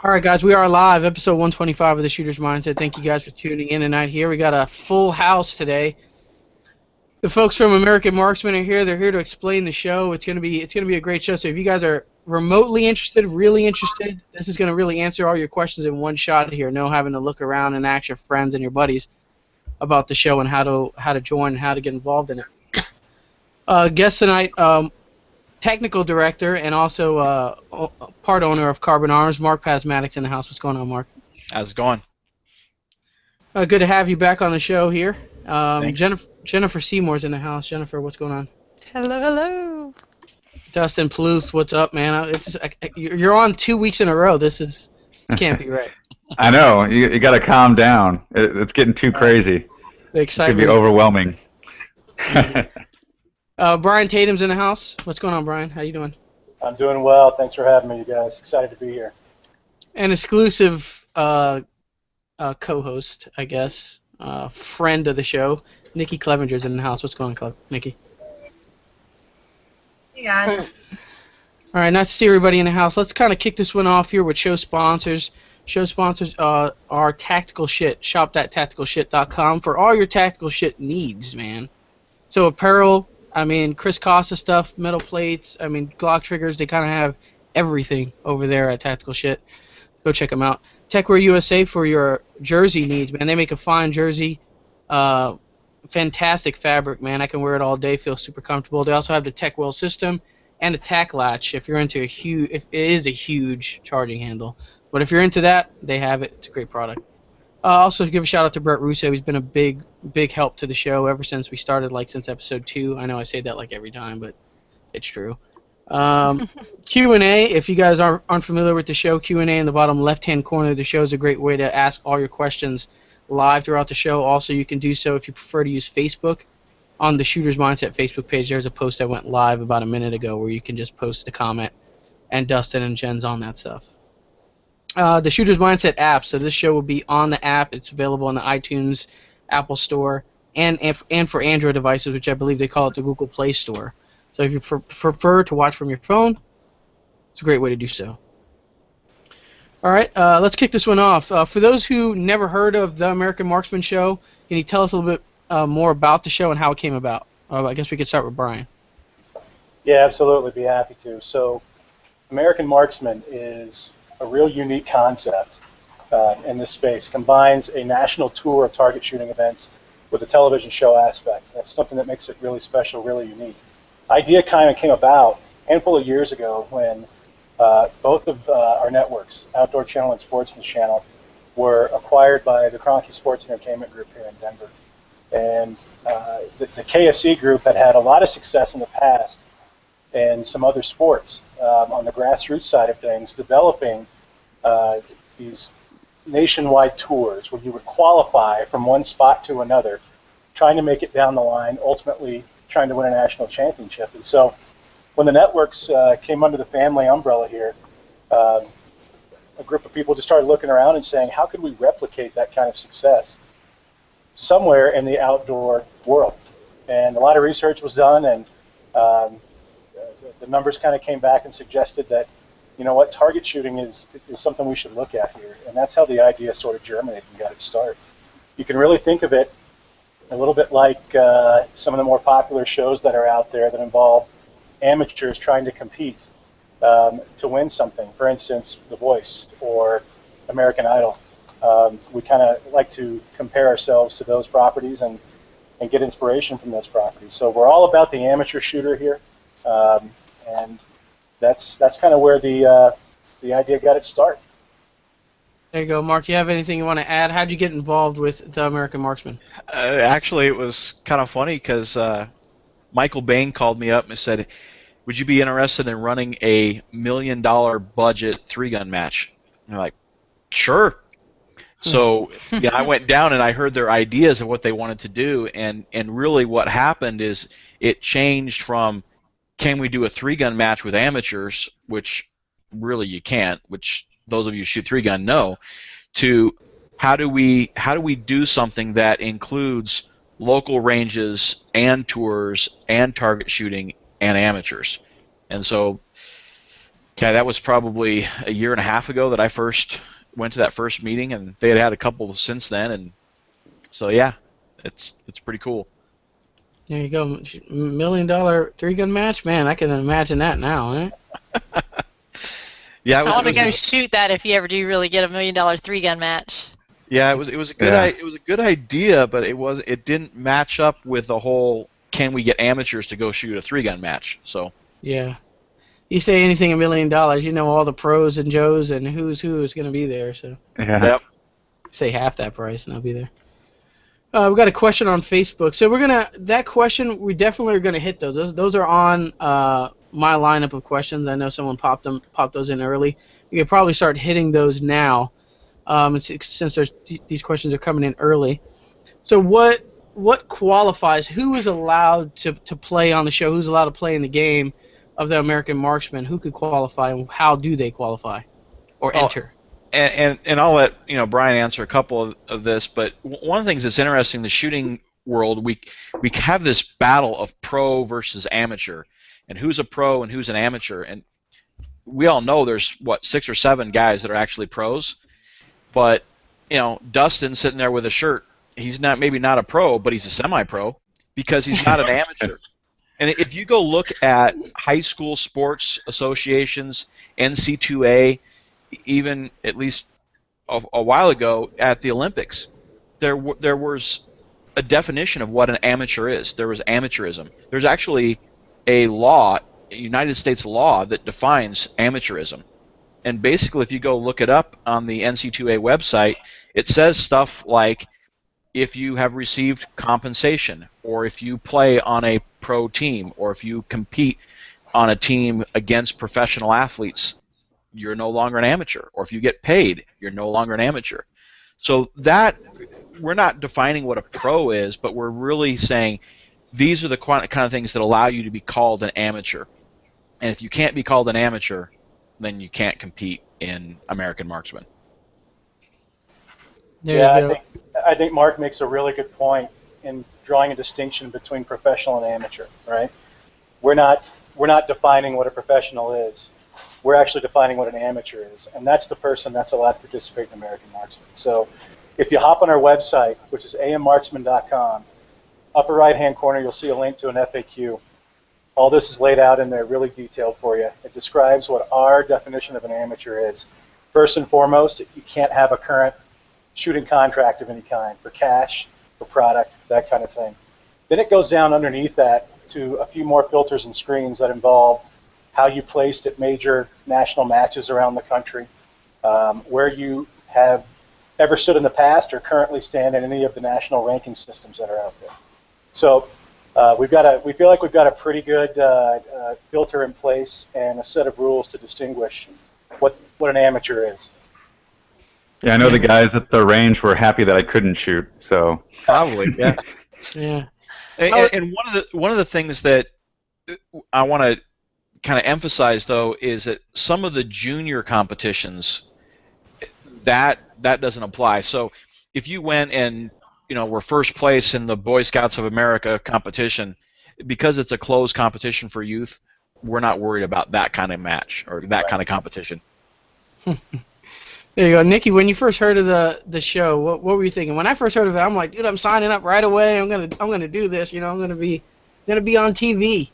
All right, guys, we are live, episode 125 of the Shooter's Mindset. Thank you guys for tuning in tonight here. We got a full house today. The folks from American Marksman are here. They're here to explain the show. It's gonna be a great show. So if you guys are remotely interested, really interested, this is gonna really answer all your questions in one shot here. No having to look around and ask your friends and your buddies about the show and how to join and how to get involved in it. Guest tonight, technical director and also part owner of Carbon Arms, Mark Pasmatics in the house. What's going on, Mark? How's it going? Good to have you back on the show here. Thanks. Jennifer Seymour's in the house. Jennifer, what's going on? Hello, hello. Dustin Pluth, what's up, man? You're on 2 weeks in a row. This can't be right. I know. You got to calm down. It's getting too crazy. The It could be excitement. overwhelming. Brian Tatum's in the house. What's going on, Brian? How you doing? I'm doing well. Thanks for having me, you guys. Excited to be here. An exclusive co-host, I guess, friend of the show, Nikki Clevenger's in the house. What's going on, Nikki? Hey, guys. All right, nice to see everybody in the house. Let's kind of kick this one off here with show sponsors. Show sponsors are Tactical Shit. Shop.tacticalshit.com for all your tactical shit needs, man. So apparel, Chris Costa stuff, metal plates, Glock triggers. They kind of have everything over there at Tactical Shit. Go check them out. Techwear USA for your jersey needs, man. They make a fine jersey. Fantastic fabric, man. I can wear it all day. Feel super comfortable. They also have the TechWell system and a tack latch if you're into if it is a huge charging handle. But if you're into that, they have it. It's a great product. Also, give a shout out to Brett Russo. He's been a big help to the show ever since we started, since episode 2. I know I say that every time, but it's true. Q&A, if you guys aren't familiar with the show, Q&A in the bottom left-hand corner of the show is a great way to ask all your questions live throughout the show. Also, you can do so if you prefer to use Facebook. On the Shooter's Mindset Facebook page, there's a post that went live about a minute ago where you can just post a comment, and Dustin and Jen's on that stuff. The Shooter's Mindset app, so this show will be on the app. It's available on the iTunes, Apple Store, and for Android devices, which I believe they call it the Google Play Store. So if you prefer to watch from your phone, it's a great way to do so. All right, let's kick this one off. For those who never heard of the American Marksman show, can you tell us a little bit more about the show and how it came about? I guess we could start with Brian. Yeah, absolutely. Be happy to. So, American Marksman is a real unique concept in this space. Combines a national tour of target shooting events with a television show aspect. That's something that makes it really special, really unique. Idea kind of came about a handful of years ago when both of our networks, Outdoor Channel and Sportsman Channel, were acquired by the Kroenke Sports Entertainment Group here in Denver. And the KSE group had a lot of success in the past in some other sports on the grassroots side of things, developing these nationwide tours where you would qualify from one spot to another, trying to make it down the line, ultimately trying to win a national championship. And so when the networks came under the family umbrella here, a group of people just started looking around and saying, how could we replicate that kind of success somewhere in the outdoor world? And a lot of research was done, and the numbers kind of came back and suggested that, you know what, target shooting is something we should look at here. And that's how the idea sort of germinated and got its start. You can really think of it a little bit like some of the more popular shows that are out there that involve amateurs trying to compete to win something. For instance, The Voice or American Idol. We kind of like to compare ourselves to those properties and get inspiration from those properties. So we're all about the amateur shooter here, and that's kind of where the idea got its start. There you go, Mark. You have anything you want to add? How'd you get involved with the American Marksman? Actually, it was kind of funny because Michael Bain called me up and said, would you be interested in running a $1 million budget 3-gun match? And I'm like, sure. So yeah, I went down and I heard their ideas of what they wanted to do, and really what happened is it changed from, can we do a 3-gun match with amateurs, which really you can't, which those of you who shoot 3-gun know, to how do we do something that includes local ranges and tours and target shooting and amateurs. And so Okay, that was probably a year and a half ago that I first went to that first meeting, and they had a couple since then, and so yeah, it's pretty cool. There you go. $1 million three-gun match? Man, I can imagine that now, eh? Yeah, I want to it go was shoot that if you ever do really get $1 million three-gun match. yeah, it was a good Yeah. it was a good idea, but it didn't match up with the whole can we get amateurs to go shoot a three-gun match? So Yeah. You say anything $1 million, you know all the pros and Joes and who's who is going to be there. So Yeah. yep. say half that price and I'll be there. We got a question on Facebook. So that question, we definitely are gonna hit those. Those are on my lineup of questions. I know someone popped those in early. We could probably start hitting those now, since these questions are coming in early. So what qualifies? Who is allowed to play on the show? Who's allowed to play in the game of the American Marksman? Who could qualify, and how do they qualify or Well, enter? and I'll let Brian answer a couple of this, but one of the things that's interesting in the shooting world, we have this battle of pro versus amateur, and who's a pro and who's an amateur, and we all know there's what 6 or 7 guys that are actually pros, but Dustin sitting there with a shirt, he's maybe not a pro, but he's a semi-pro because he's not an amateur. And if you go look at high school sports associations, NC2A, even at least a while ago at the Olympics, there was a definition of what an amateur is. There was amateurism. There's actually a law, a United States law, that defines amateurism. And basically, if you go look it up on the NC2A website, it says stuff like if you have received compensation, or if you play on a pro team, or if you compete on a team against professional athletes, you're no longer an amateur. Or if you get paid, you're no longer an amateur. So that we're not defining what a pro is, but we're really saying these are the kind of things that allow you to be called an amateur. And if you can't be called an amateur, then you can't compete in American Marksman. There Yeah, you go. I think Mark makes a really good point in drawing a distinction between professional and amateur, right? We're not defining what a professional is. We're actually defining what an amateur is, and that's the person that's allowed to participate in American Marksman. So if you hop on our website, which is ammarksman.com, upper right-hand corner, you'll see a link to an FAQ. All this is laid out in there, really detailed for you. It describes what our definition of an amateur is. First and foremost, you can't have a current shooting contract of any kind for cash, for product, that kind of thing. Then it goes down underneath that to a few more filters and screens that involve how you placed at major national matches around the country, where you have ever stood in the past or currently stand in any of the national ranking systems that are out there. So we feel like we've got a pretty good filter in place and a set of rules to distinguish what an amateur is. Yeah, I know the guys at the range were happy that I couldn't shoot, so. Probably, yeah. Yeah. And one of the things that I want to kind of emphasize, though, is that some of the junior competitions, that doesn't apply. So if you went and were first place in the Boy Scouts of America competition, because it's a closed competition for youth, we're not worried about that kind of match or that kind of competition. There you go, Nikki. When you first heard of the show, what were you thinking? When I first heard of it, I'm like, dude, I'm signing up right away. I'm gonna do this. I'm gonna be on TV.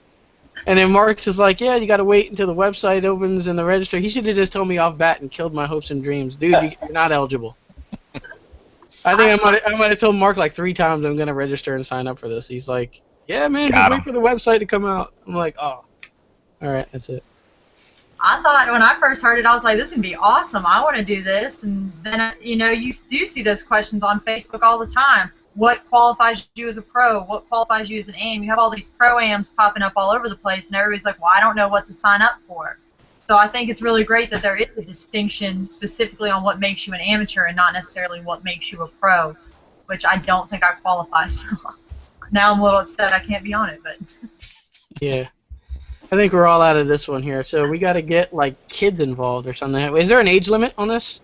And then Mark's is like, yeah, you got to wait until the website opens and the register. He should have just told me off bat and killed my hopes and dreams, dude. You're not eligible. I think I might have told Mark like 3 times I'm gonna register and sign up for this. He's like, yeah, man, just wait for the website to come out. I'm like, oh, all right, that's it. I thought when I first heard it, I was like, this is going to be awesome. I want to do this. And then, you do see those questions on Facebook all the time. What qualifies you as a pro? What qualifies you as an AM? You have all these pro-AMs popping up all over the place, and everybody's like, well, I don't know what to sign up for. So I think it's really great that there is a distinction specifically on what makes you an amateur and not necessarily what makes you a pro, which I don't think I qualify. So now I'm a little upset I can't be on it. But Yeah. I think we're all out of this one here, so we got to get like kids involved or something. Is there an age limit on this?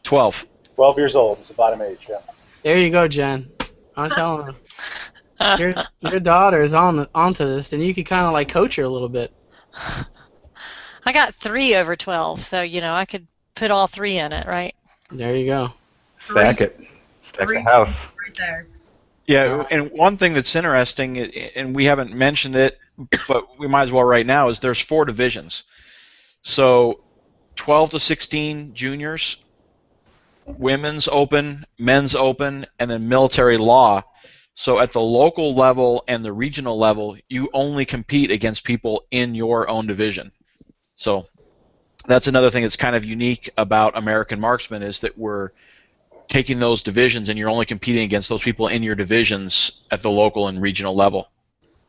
12. 12 years old is the bottom age, yeah. There you go, Jen. I'm telling you, your daughter is onto this, and you could kind of like coach her a little bit. I got 3 over 12, so I could put all 3 in it, right? There you go. Stack it. Stack the Three house. right there. Yeah, and one thing that's interesting, and we haven't mentioned it, but we might as well right now, is there's 4 divisions. So 12 to 16 juniors, women's open, men's open, and then military law. So at the local level and the regional level, you only compete against people in your own division. So that's another thing that's kind of unique about American Marksman, is that we're taking those divisions and you're only competing against those people in your divisions at the local and regional level.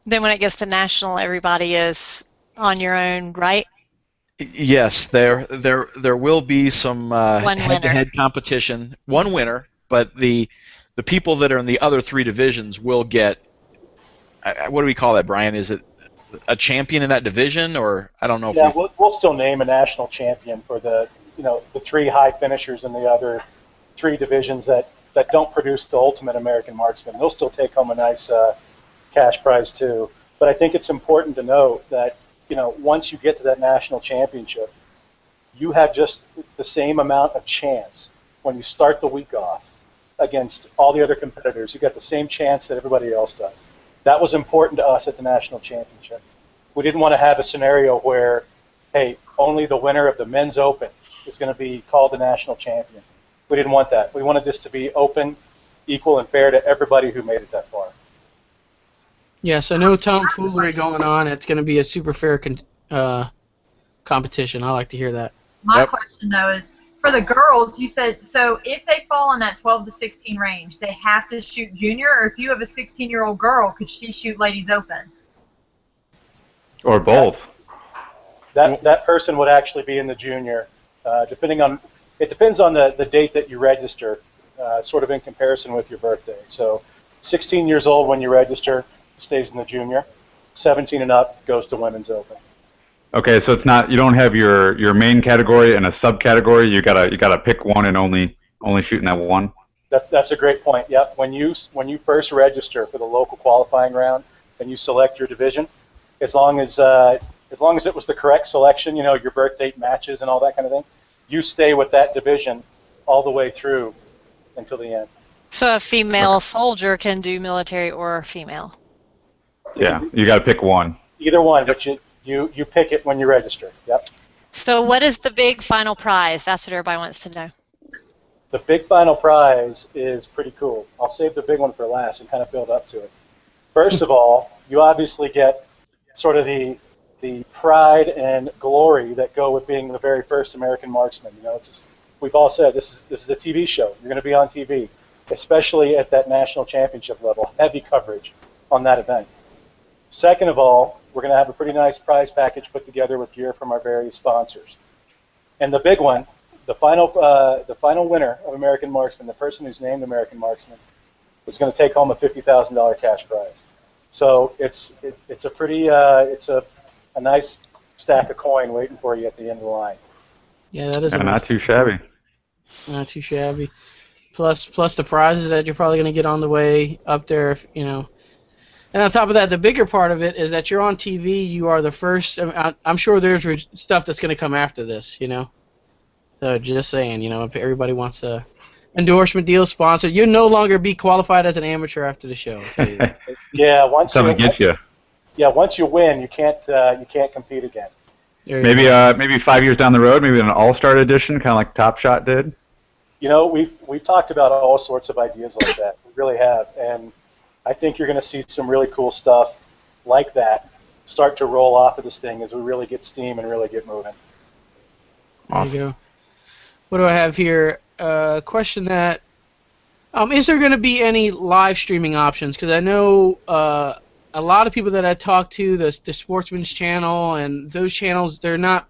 Then when it gets to national, everybody is on your own, right? Yes, there will be some One winner. head-to-head competition, one winner, but the people that are in the other 3 divisions will get, what do we call that, Brian? Is it a champion in that division, or I don't know if Yeah, we'll still name a national champion for the the 3 high finishers in the other 3 divisions that don't produce the ultimate American Marksman. They'll still take home a nice cash prize too. But I think it's important to note that once you get to that national championship, you have just the same amount of chance when you start the week off against all the other competitors. You got the same chance that everybody else does. That was important to us at the national championship. We didn't want to have a scenario where, hey, only the winner of the men's open is going to be called the national champion. We didn't want that. We wanted this to be open, equal, and fair to everybody who made it that far. Yeah, so no tomfoolery going on. It's going to be a super fair competition. I like to hear that. My question, though, is for the girls, you said, so if they fall in that 12 to 16 range, they have to shoot junior, or if you have a 16-year-old girl, could she shoot ladies open? Or both. That person would actually be in the junior, depending on, it depends on the date that you register, sort of in comparison with your birthday. So 16 years old when you register, stays in the junior. 17 and up goes to women's open. Okay, so it's not, you don't have your main category and a subcategory. You gotta pick one and only shoot in that one. That's a great point. Yep. When you first register for the local qualifying round and you select your division, as long as it was the correct selection, your birth date matches and all that kind of thing, you stay with that division all the way through until the end. So a female soldier can do military or female. Yeah, you gotta pick one. Either one, but you pick it when you register. Yep. So what is the big final prize? That's what everybody wants to know. The big final prize is pretty cool. I'll save the big one for last and kind of build up to it. First of all, you obviously get sort of the pride and glory that go with being the very first American Marksman. We've all said this is a TV show. You're going to be on TV, especially at that national championship level. Heavy coverage on that event. Second of all, we're going to have a pretty nice prize package put together with gear from our various sponsors. And the big one, the final winner of American Marksman, the person who's named American Marksman, is going to take home a $50,000 cash prize. So it's a pretty it's a nice stack of coin waiting for you at the end of the line. Yeah, that is Not too shabby. Not too shabby. Plus the prizes that you're probably going to get on the way up there, And on top of that, the bigger part of it is that you're on TV. You are the first. I'm sure there's stuff that's going to come after this, So just saying, if everybody wants a endorsement deal, sponsor, you'll no longer be qualified as an amateur after the show. I'll tell you that. Yeah, once you win, you can't compete again. Maybe 5 years down the road, maybe an all-star edition, kind of like Top Shot did. We've talked about all sorts of ideas like that. We really have, and I think you're going to see some really cool stuff like that start to roll off of this thing as we really get steam and really get moving. There you go. What do I have here? Question that, is there going to be any live streaming options? Because I know a lot of people that I talk to, the Sportsman's channel and those channels, they're not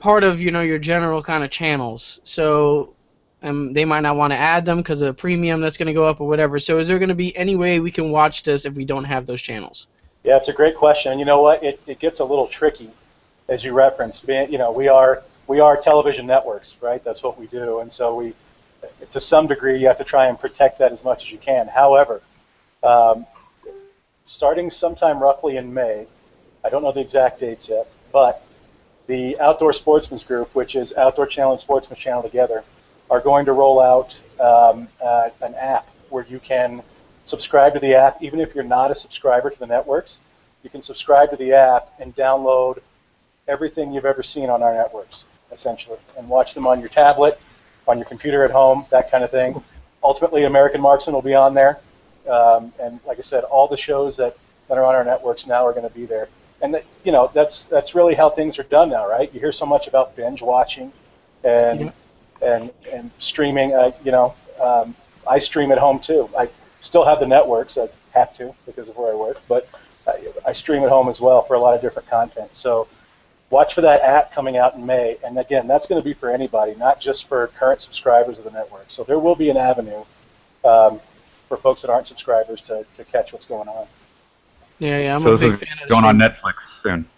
part of your general kind of channels. So they might not want to add them because of the premium that's going to go up or whatever. So is there going to be any way we can watch this if we don't have those channels? Yeah, it's a great question. And you know what? It gets a little tricky, as you referenced. We are television networks, right? That's what we do. And so to some degree, you have to try and protect that as much as you can. However, starting sometime roughly in May, I don't know the exact dates yet, But the Outdoor Sportsman's Group, which is Outdoor Channel and Sportsman Channel together, are going to roll out an app where you can subscribe to the app, even if you're not a subscriber to the networks. You can subscribe to the app and download everything you've ever seen on our networks, essentially, and watch them on your tablet, on your computer at home, that kind of thing. Ultimately, American Marksman will be on there. And like I said, all the shows that are on our networks now are going to be there. And that, that's really how things are done now, right? You hear so much about binge watching and and streaming. I stream at home too. I still have the networks. I have to because of where I work, but I stream at home as well for a lot of different content. So watch for that app coming out in May. And again, that's going to be for anybody, not just for current subscribers of the network. So there will be an avenue for folks that aren't subscribers to catch what's going on. Yeah, I'm a big fan of going on Netflix soon.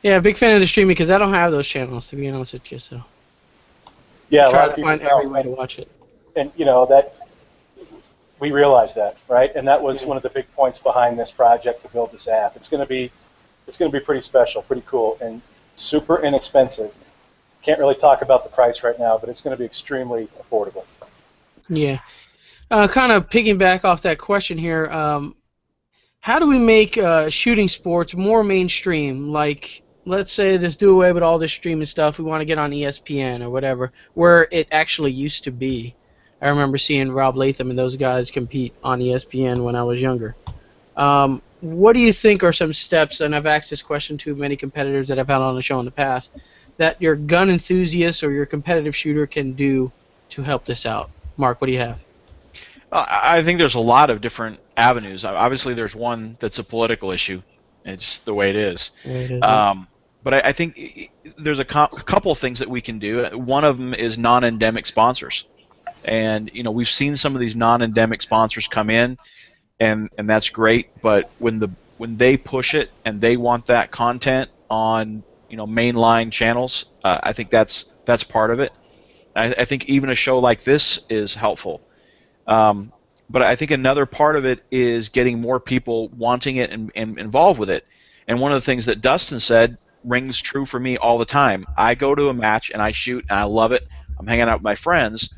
Yeah, big fan of the streaming because I don't have those channels, to be honest with you. So yeah, I try to find every way to watch it. And that we realize that, right? And that was one of the big points behind this project to build this app. It's going to be pretty special, pretty cool, and super inexpensive. Can't really talk about the price right now, but it's going to be extremely affordable. Yeah. Kind of piggyback off that question here, how do we make shooting sports more mainstream? Like, let's say let's do away with all this streaming stuff. We want to get on ESPN or whatever, where it actually used to be. I remember seeing Rob Latham and those guys compete on ESPN when I was younger. What do you think are some steps, and I've asked this question to many competitors that I've had on the show in the past, that your gun enthusiast or your competitive shooter can do to help this out? Mark, what do you have? I think there's a lot of different avenues. Obviously, there's one that's a political issue. It's just the way it is. But I think there's a couple of things that we can do. One of them is non-endemic sponsors. And we've seen some of these non-endemic sponsors come in, and that's great. But when they push it and they want that content on mainline channels, I think that's part of it. I think even a show like this is helpful. But I think another part of it is getting more people wanting it and involved with it. And one of the things that Dustin said rings true for me all the time. I go to a match and I shoot and I love it. I'm hanging out with my friends.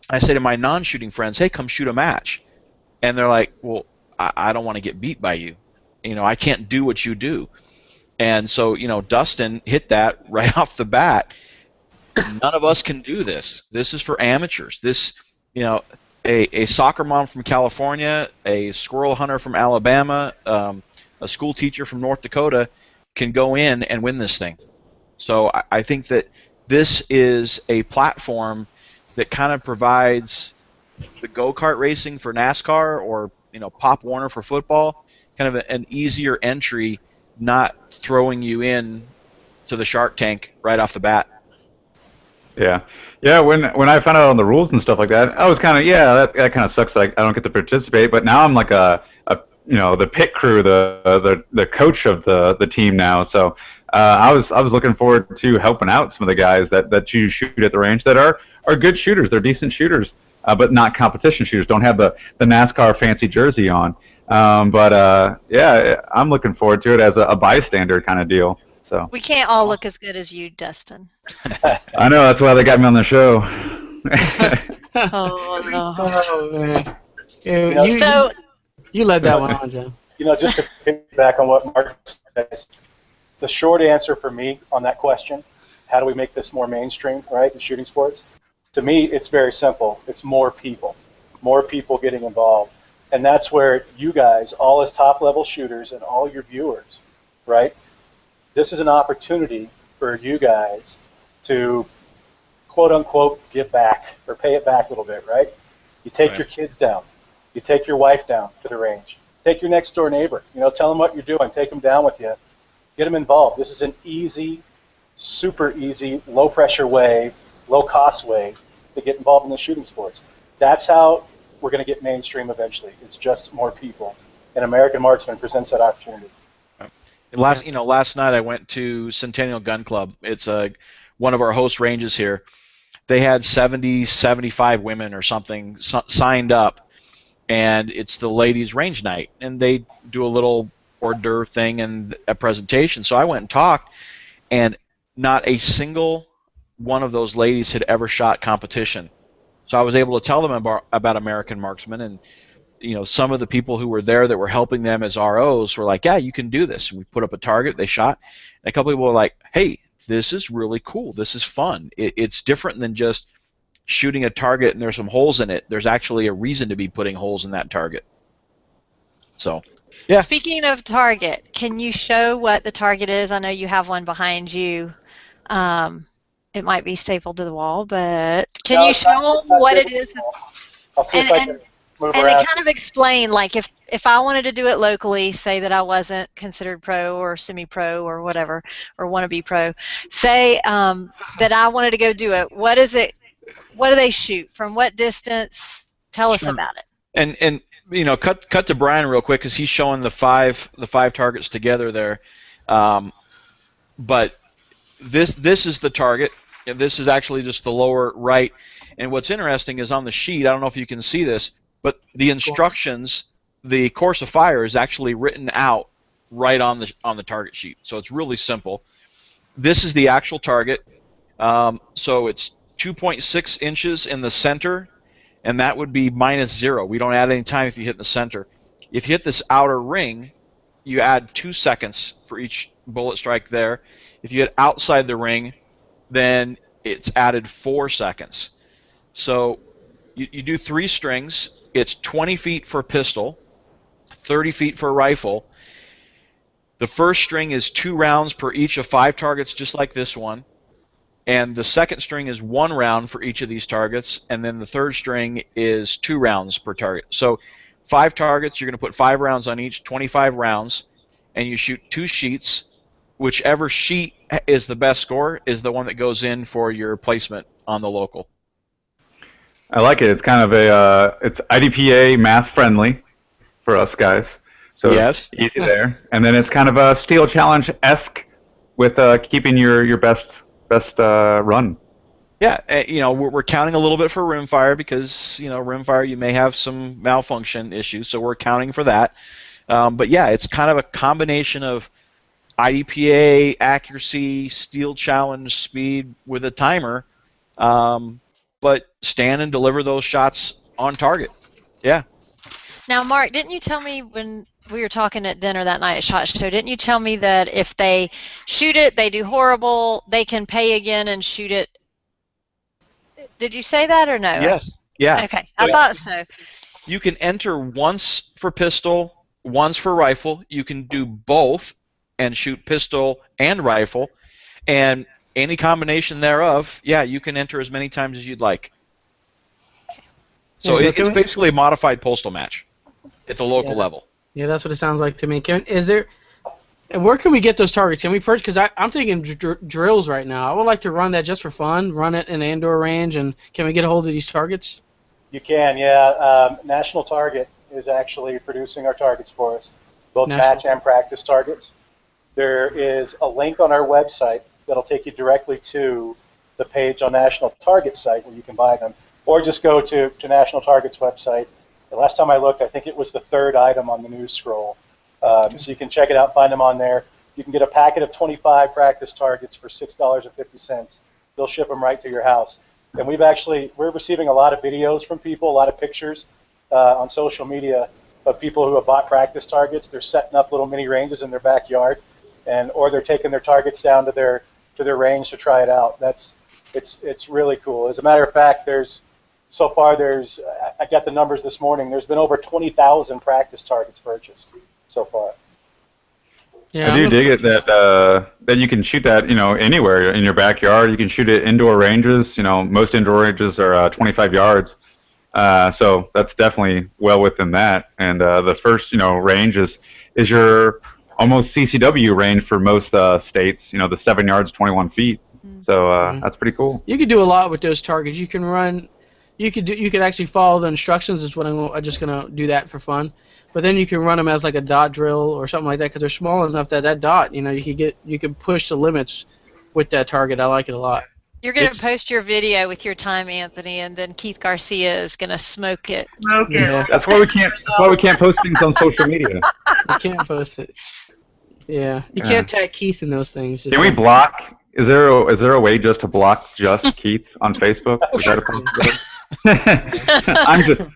I say to my non-shooting friends, hey, come shoot a match. And they're like, well, I don't want to get beat by you. I can't do what you do. And so, Dustin hit that right off the bat. None of us can do this. This is for amateurs. This, a soccer mom from California, a squirrel hunter from Alabama, a school teacher from North Dakota can go in and win this thing. So I think that this is a platform that kind of provides the go-kart racing for NASCAR or Pop Warner for football, kind of an easier entry, not throwing you in to the Shark Tank right off the bat. Yeah. When I found out on the rules and stuff like that, I was kind of that kind of sucks. Like I don't get to participate, but now I'm like the pit crew, the coach of the team now. So I was looking forward to helping out some of the guys that you shoot at the range that are good shooters. They're decent shooters, but not competition shooters. Don't have the NASCAR fancy jersey on. But I'm looking forward to it as a bystander kind of deal. So. We can't all look as good as you, Dustin. I know, that's why they got me on the show. Oh, no. Oh, man. You led that one on, John. Just to piggyback on what Mark says, the short answer for me on that question, how do we make this more mainstream, right, in shooting sports? To me, it's very simple. It's more people getting involved. And that's where you guys, all as top-level shooters and all your viewers, right, this is an opportunity for you guys to, quote-unquote, give back or pay it back a little bit, right? You take your kids down. You take your wife down to the range. Take your next-door neighbor. Tell them what you're doing. Take them down with you. Get them involved. This is an easy, super easy, low-pressure way, low-cost way to get involved in the shooting sports. That's how we're going to get mainstream eventually. It's just more people. And American Marksman presents that opportunity. Last night I went to Centennial Gun Club. It's one of our host ranges here. They had 70, 75 women or something signed up, and it's the ladies' range night. And they do a little hors d'oeuvre thing and a presentation. So I went and talked, and not a single one of those ladies had ever shot competition. So I was able to tell them about American Marksman, and some of the people who were there that were helping them as ROs were like, yeah, you can do this. And we put up a target, they shot, and a couple people were like, hey, this is really cool. This is fun. It's different than just shooting a target and there's some holes in it. There's actually a reason to be putting holes in that target. So, yeah. Speaking of target, can you show what the target is? I know you have one behind you. It might be stapled to the wall, but can No, you it's not- show it's not what it stapled is? to the wall. I'll see if I can move And around. it kind of explain, like, if I wanted to do it locally, say that I wasn't considered pro or semi-pro or whatever, or wannabe pro, say that I wanted to go do it. What is it? What do they shoot? From what distance? Tell us Sure. about it. And cut to Brian real quick because he's showing the five targets together there. But this is the target. And this is actually just the lower right. And what's interesting is on the sheet, I don't know if you can see this, but the instructions, the course of fire is actually written out right on the target sheet. So it's really simple. This is the actual target. So it's 2.6 inches in the center, and that would be -0. We don't add any time if you hit the center. If you hit this outer ring, you add 2 seconds for each bullet strike there. If you hit outside the ring, then it's added 4 seconds. So you do 3 strings. It's 20 feet for pistol, 30 feet for rifle. The first string is 2 rounds per each of 5 targets, just like this one. And the second string is 1 round for each of these targets. And then the third string is 2 rounds per target. So 5 targets, you're going to put 5 rounds on each, 25 rounds. And you shoot 2 sheets. Whichever sheet is the best score is the one that goes in for your placement on the local. I like it. It's kind of it's IDPA math friendly for us guys. So Yes. It's easy there. And then it's kind of a Steel Challenge-esque with keeping your best run. Yeah, we're counting a little bit for rimfire because rimfire you may have some malfunction issues, so we're counting for that. But yeah, it's kind of a combination of IDPA, accuracy, Steel Challenge, speed with a timer, but stand and deliver those shots on target. Yeah. Now, Mark, didn't you tell me when we were talking at dinner that night at SHOT Show, didn't you tell me that if they shoot it, they do horrible, they can pay again and shoot it? Did you say that or no? Yes. Yeah. Okay, I thought so. You can enter once for pistol, once for rifle. You can do both and shoot pistol and rifle, and any combination thereof, yeah, you can enter as many times as you'd like. So it's basically a modified postal match at the local level. Yeah, that's what it sounds like to me. And where can we get those targets? Can we purchase? Because I'm thinking drills right now. I would like to run that just for fun, run it in an indoor range, and can we get a hold of these targets? You can, yeah. National Target is actually producing our targets for us, both match and practice targets. There is a link on our website that'll take you directly to the page on National Target's site where you can buy them, or just go to National Target's website. The last time I looked, I think it was the 3rd item on the news scroll. So you can check it out, find them on there. You can get a packet of 25 practice targets for $6.50. They'll ship them right to your house. And we're receiving a lot of videos from people, a lot of pictures on social media of people who have bought practice targets. They're setting up little mini ranges in their backyard, or they're taking their targets down to their range to try it out. It's really cool. As a matter of fact, I got the numbers this morning. There's been over 20,000 practice targets purchased so far. Yeah, I do dig it that you can shoot that anywhere in your backyard. You can shoot it indoor ranges. Most indoor ranges are 25 yards, so that's definitely well within that. And the first range is your almost CCW range for most states. The 7 yards, 21 feet. So that's pretty cool. You could do a lot with those targets. You can run. You could actually follow the instructions. Is what I'm just gonna do that for fun. But then you can run them as like a dot drill or something like that because they're small enough that dot, you could push the limits with that target. I like it a lot. You're going to It's post your video with your time, Anthony, and then Keith Garcia is going to smoke it. Smoke it. Yeah. That's why we can't. That's why we can't post things on social media. You can't post it. Yeah, you Yeah. can't tag Keith in those things. Just Can we don't- block? Is there a way just to block just Keith on Facebook? Is that a possibility?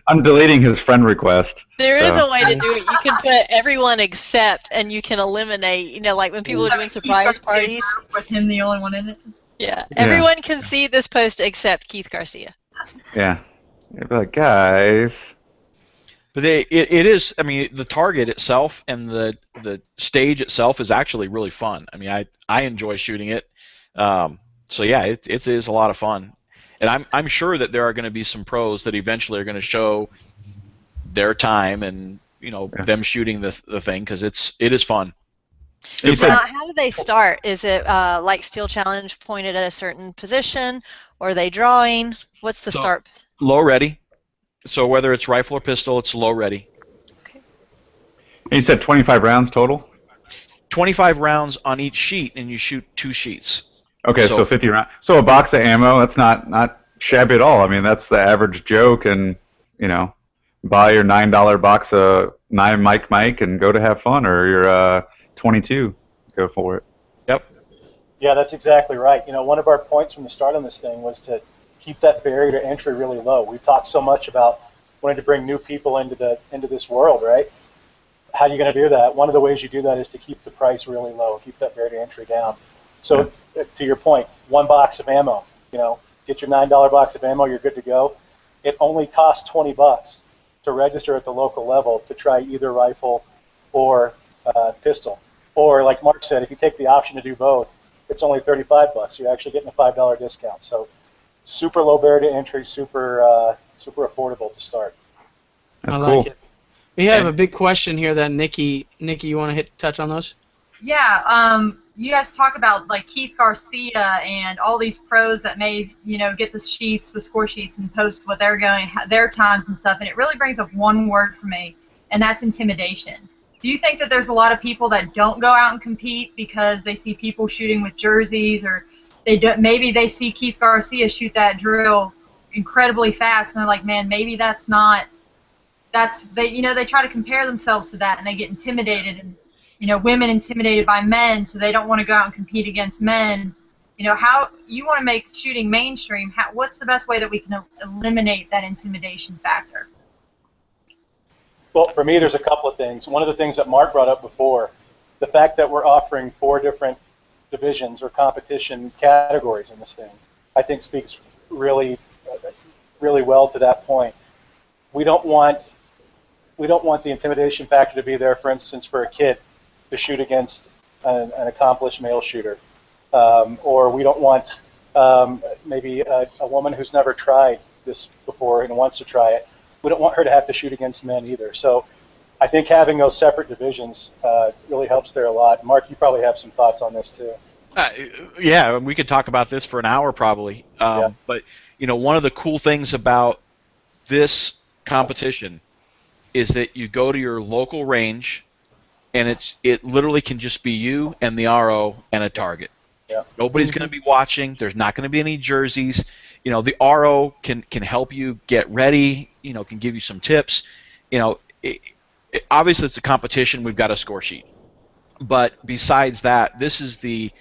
I'm deleting his friend request. There is So. a way to do it. You can put everyone except, and you can eliminate, like when people are doing surprise parties. With him the only one in it. Yeah, everyone can see this post except Keith Garcia. Yeah. You'd be like, guys. But it is. I mean, the target itself and the stage itself is actually really fun. I mean, I enjoy shooting it. So yeah, it is a lot of fun, and I'm sure that there are going to be some pros that eventually are going to show their time and them shooting the thing, because it is fun. Now, how do they start? Is it like Steel Challenge pointed at a certain position, or are they drawing? What's the start? Low ready. So whether it's rifle or pistol, it's low ready. Okay. You said 25 rounds total? 25 rounds on each sheet, and you shoot 2 sheets. Okay, so 50 rounds. So a box of ammo, that's not shabby at all. I mean, that's the average joke, and, buy your $9 box of 9 Mike and go to have fun, or your 22, go for it. Yep. Yeah, that's exactly right. One of our points from the start on this thing was to keep that barrier to entry really low. We've talked so much about wanting to bring new people into this world, right? How are you going to do that? One of the ways you do that is to keep the price really low, keep that barrier to entry down. So to your point, 1 box of ammo, get your $9 box of ammo, you're good to go. It only costs $20 to register at the local level to try either rifle or pistol. Or like Mark said, if you take the option to do both, it's only $35. You're actually getting a $5 discount. So super low barrier to entry, super affordable to start. That's I cool. like it. We have a big question here that Nikki, you want to touch on those? Yeah, you guys talk about like Keith Garcia and all these pros that may, get the sheets, the score sheets, and post what they're going, their times and stuff, and it really brings up one word for me, and that's intimidation. Do you think that there's a lot of people that don't go out and compete because they see people shooting with jerseys, or maybe they see Keith Garcia shoot that drill incredibly fast, and they're like, man, maybe they try to compare themselves to that, and they get intimidated, and women intimidated by men, so they don't want to go out and compete against men. How you want to make shooting mainstream? What's the best way that we can eliminate that intimidation factor? Well, for me, there's a couple of things. One of the things that Mark brought up before, the fact that we're offering 4 different divisions or competition categories in this thing, I think speaks really, really well to that point. We don't want the intimidation factor to be there, for instance, for a kid to shoot against an accomplished male shooter, or we don't want maybe a woman who's never tried this before and wants to try it. We don't want her to have to shoot against men either. So I think having those separate divisions really helps there a lot. Mark, you probably have some thoughts on this too. Yeah, we could talk about this for an hour probably. But one of the cool things about this competition is that you go to your local range, and it literally can just be you and the RO and a target. Yeah. Nobody's going to be watching. There's not going to be any jerseys. The RO can help you get ready. Can give you some tips. Obviously it's a competition. We've got a score sheet. But besides that, this is the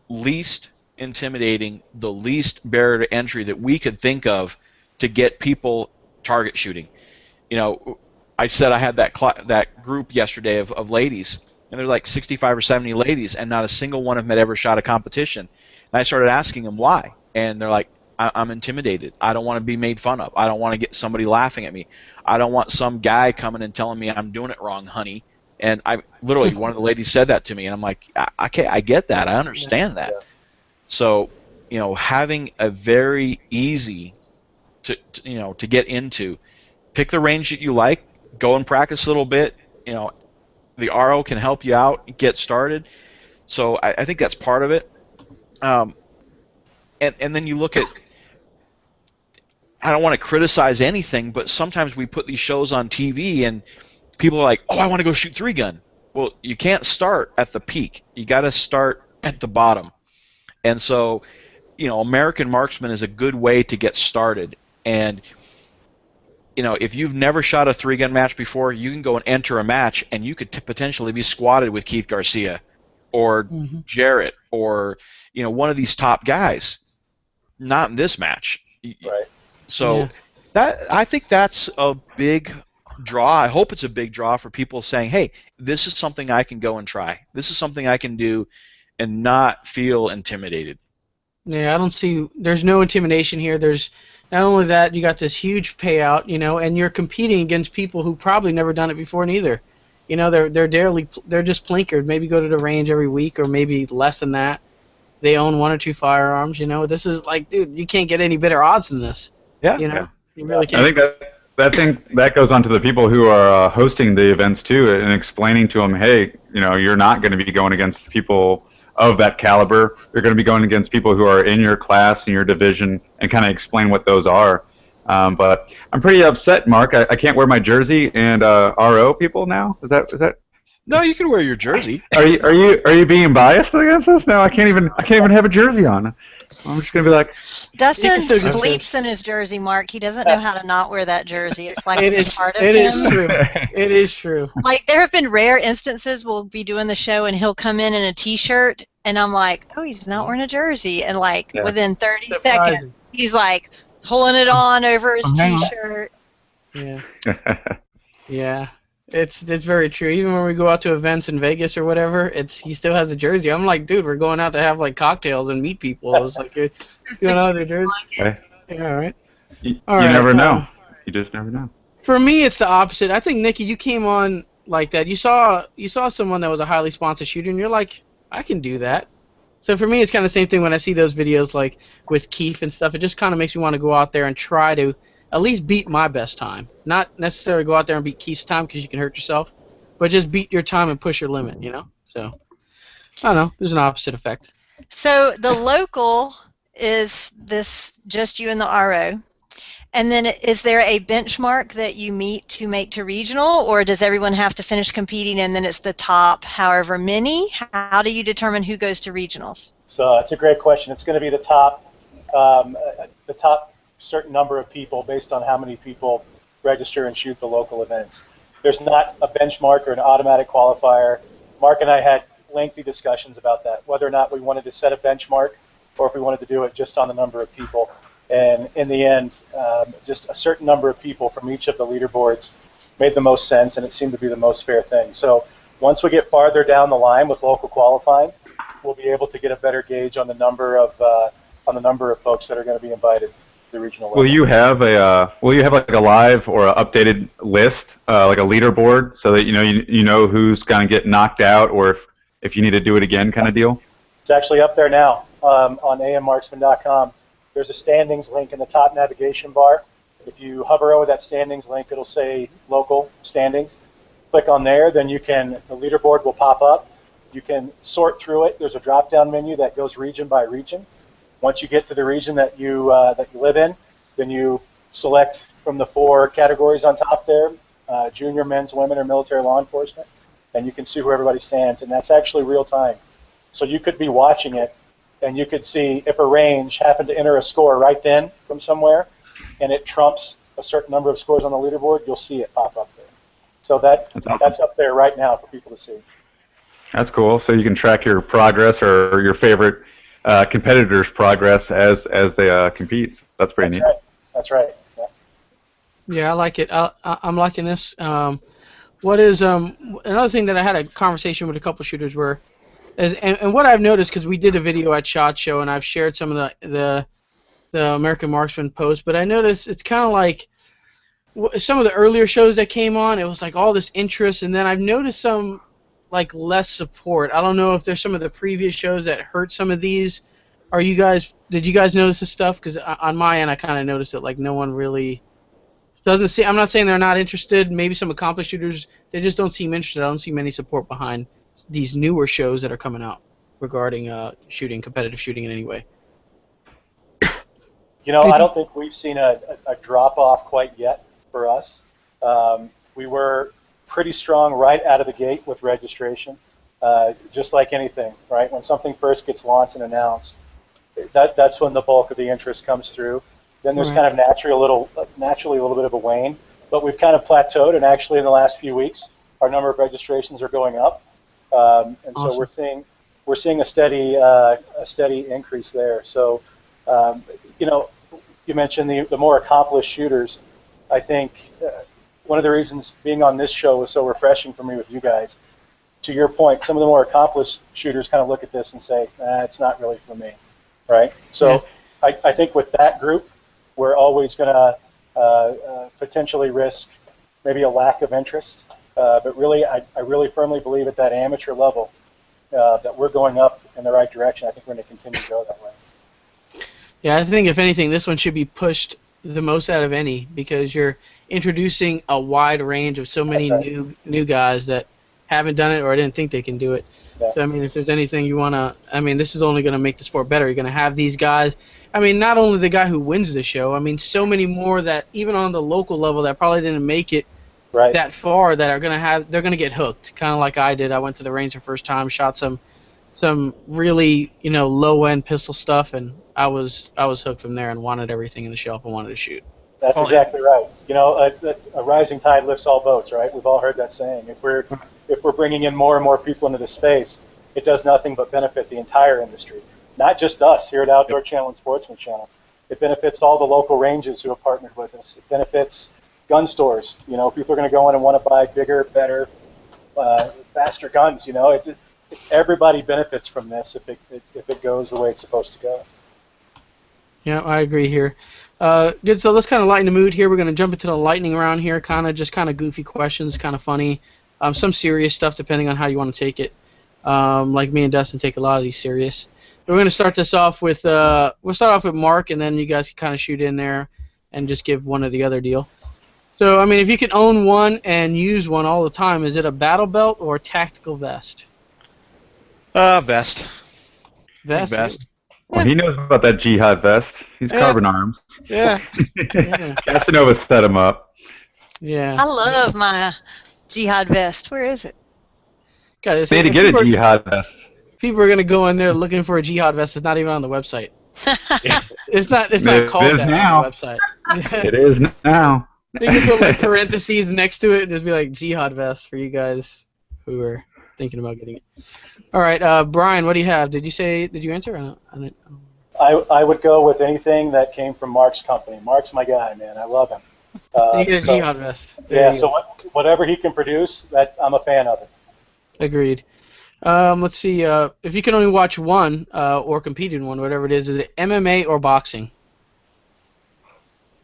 least intimidating, the least barrier to entry that we could think of to get people target shooting. I said I had that group yesterday of ladies, and they're like 65 or 70 ladies, and not a single one of them had ever shot a competition. And I started asking them why, and they're like, I'm intimidated. I don't want to be made fun of. I don't want to get somebody laughing at me. I don't want some guy coming and telling me I'm doing it wrong, honey. And I literally, one of the ladies said that to me, and I'm like, okay, I get that. I understand that. So, having a very easy to get into, pick the range that you like, go and practice a little bit. The RO can help you out, get started. So I think that's part of it. And then you look at, I don't want to criticize anything, but sometimes we put these shows on TV and people are like, oh, I want to go shoot 3-gun. Well, you can't start at the peak. You got to start at the bottom. And so American Marksman is a good way to get started. And if you've never shot a 3-gun match before, you can go and enter a match, and you could potentially be squatted with Keith Garcia or Mhm. Jarrett or one of these top guys. Not in this match. Right. So Yeah. I think that's a big draw. I hope it's a big draw for people saying, hey, this is something I can go and try. This is something I can do and not feel intimidated. Yeah, I don't see. There's no intimidation here. There's not only that, you got this huge payout, and you're competing against people who probably never done it before neither. They're just plinkered. Maybe go to the range every week, or maybe less than that. They own 1 or 2 firearms. This is like, dude, you can't get any better odds than this. Yeah. Yeah. You really I can't. think that goes on to the people who are hosting the events too, and explaining to them, hey, you're not going to be going against people of that caliber. You're going to be going against people who are in your class, in your division, and kind of explain what those are. But I'm pretty upset, Mark. I can't wear my jersey and RO people now. Is that? No, you can wear your jersey. Are you being biased against us? No, I can't even have a jersey on. I'm just gonna be like, Dustin still get sleeps tips. in his jersey, Mark. He doesn't know how to not wear that jersey. It's like It a is. part of It him. is true. It is true. Like, there have been rare instances we'll be doing the show and he'll come in a t-shirt and I'm like, oh, he's not wearing a jersey, and like Yeah. within 30 seconds Surprising. he's like pulling it on over his Hang on. t-shirt. Yeah. Yeah. It's very true. Even when we go out to events in Vegas or whatever, he still has a jersey. I'm like, dude, we're going out to have like cocktails and meet people. It's like, you know the jersey. Okay. Yeah, all right. You All right, never know. You just never know. For me, it's the opposite. I think Nikki, you came on like that. You saw someone that was a highly sponsored shooter, and you're like, I can do that. So for me, it's kind of the same thing when I see those videos like with Keith and stuff. It just kind of makes me want to go out there and try to at least beat my best time. Not necessarily go out there and beat Keith's time because you can hurt yourself, but just beat your time and push your limit. So I don't know. There's an opposite effect. So the local is this just you and the RO. And then is there a benchmark that you meet to make to regional, or does everyone have to finish competing and then it's the top however many? How do you determine who goes to regionals? So that's a great question. It's going to be the top certain number of people based on how many people register and shoot the local events. There's not a benchmark or an automatic qualifier. Mark and I had lengthy discussions about that, whether or not we wanted to set a benchmark or if we wanted to do it just on the number of people. And in the end, just a certain number of people from each of the leaderboards made the most sense, and it seemed to be the most fair thing. So once we get farther down the line with local qualifying, we'll be able to get a better gauge on the number of folks that are going to be invited to the regional level. Will you have like a live or an updated list, like a leaderboard, so that you know who's going to get knocked out, or if you need to do it again, kind of deal? It's actually up there now on ammarksman.com. There's a standings link in the top navigation bar. If you hover over that standings link, it'll say local standings. Click on there, then the leaderboard will pop up. You can sort through it. There's a drop-down menu that goes region by region. Once you get to the region that you live in, then you select from the 4 categories on top there, junior, men's, women, or military law enforcement, and you can see where everybody stands, and that's actually real time. So you could be watching it, and you could see if a range happened to enter a score right then from somewhere, and it trumps a certain number of scores on the leaderboard, you'll see it pop up there. So that's up there right now for people to see. That's cool. So you can track your progress or your favorite competitors' progress as they compete. That's pretty neat. Right. That's right. Yeah. Yeah, I like it. I'm liking this. What is another thing that I had a conversation with a couple shooters where, and what I've noticed, because we did a video at SHOT Show and I've shared some of the American Marksman posts, but I noticed it's kind of like some of the earlier shows that came on, it was like all this interest, and then I've noticed some like less support. I don't know if there's some of the previous shows that hurt some of these. Did you guys notice this stuff? Because on my end, I kind of noticed it, like no one really doesn't see. I'm not saying they're not interested. Maybe some accomplished shooters, they just don't seem interested. I don't see many support behind these newer shows that are coming out regarding competitive shooting in any way. I don't think we've seen a drop-off quite yet for us. We were pretty strong right out of the gate with registration, just like anything, right? When something first gets launched and announced, that's when the bulk of the interest comes through. Then there's kind of naturally a little bit of a wane, but we've kind of plateaued, and actually in the last few weeks, our number of registrations are going up, and so Awesome. we're seeing a steady increase there. So, you know, you mentioned the more accomplished shooters. I think one of the reasons being on this show was so refreshing for me with you guys. To your point, some of the more accomplished shooters kind of look at this and say, it's not really for me, right? So I think with that group, we're always going to potentially risk maybe a lack of interest. But really, I really firmly believe at that amateur level that we're going up in the right direction. I think we're going to continue to go that way. Yeah, I think if anything, this one should be pushed the most out of any because you're introducing a wide range of so many new guys that haven't done it or didn't think they can do it. Yeah. So I mean, if there's anything you wanna, I mean, this is only gonna make the sport better. You're gonna have these guys. I mean, not only the guy who wins the show. I mean, so many more that even on the local level that probably didn't make it that far that are they're gonna get hooked. Kind of like I did. I went to the range the first time, shot some really low end pistol stuff, and I was hooked from there and wanted everything in the shelf and wanted to shoot. That's exactly right. You know, a rising tide lifts all boats, right? We've all heard that saying. If we're bringing in more and more people into the space, it does nothing but benefit the entire industry, not just us here at Outdoor Channel and Sportsman Channel. It benefits all the local ranges who have partnered with us. It benefits gun stores. You know, people are going to go in and want to buy bigger, better, faster guns. You know, everybody benefits from this if it goes the way it's supposed to go. Yeah, I agree here. Good, so let's kind of lighten the mood here. We're going to jump into the lightning round here, kind of goofy questions, kind of funny. Some serious stuff depending on how you want to take it. Like me and Dustin take a lot of these serious. We're going to start this off with, we'll start off with Mark, and then you guys can kind of shoot in there and just give one or the other deal. So, I mean, if you can own one and use one all the time, is it a battle belt or a tactical vest? Vest. Vest? Well, he knows about that jihad vest. He's carbon arms. Yeah. Casanova set him up. Yeah. I love my jihad vest. Where is it? God, They had to get a jihad vest. People are gonna go in there looking for a jihad vest. It's not even on the website. It's not called that now. on the website. It is now. You can put like parentheses next to it and just be like jihad vest for you guys who are thinking about getting it. All right, Brian, what do you have? Did you answer? I would go with anything that came from Mark's company. Mark's my guy, man. I love him. You get a jihad vest. Whatever he can produce, I'm a fan of it. Agreed. Let's see. If you can only watch one or compete in one, whatever it is it MMA or boxing?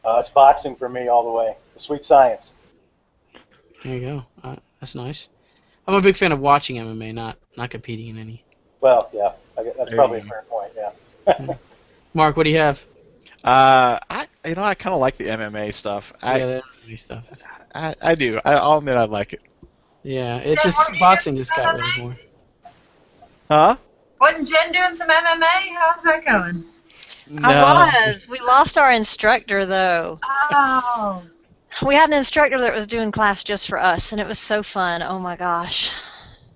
It's boxing for me all the way. The sweet science. There you go. That's nice. I'm a big fan of watching MMA, not competing in any. Well, yeah, that's probably a fair point. Yeah. Mark, what do you have? I kind of like the MMA stuff. The MMA stuff. I do. I'll admit I like it. Yeah, boxing just got rid of more. Huh? Wasn't Jen doing some MMA? How's that going? No. I was. We lost our instructor, though. Oh. We had an instructor that was doing class just for us, and it was so fun. Oh, my gosh.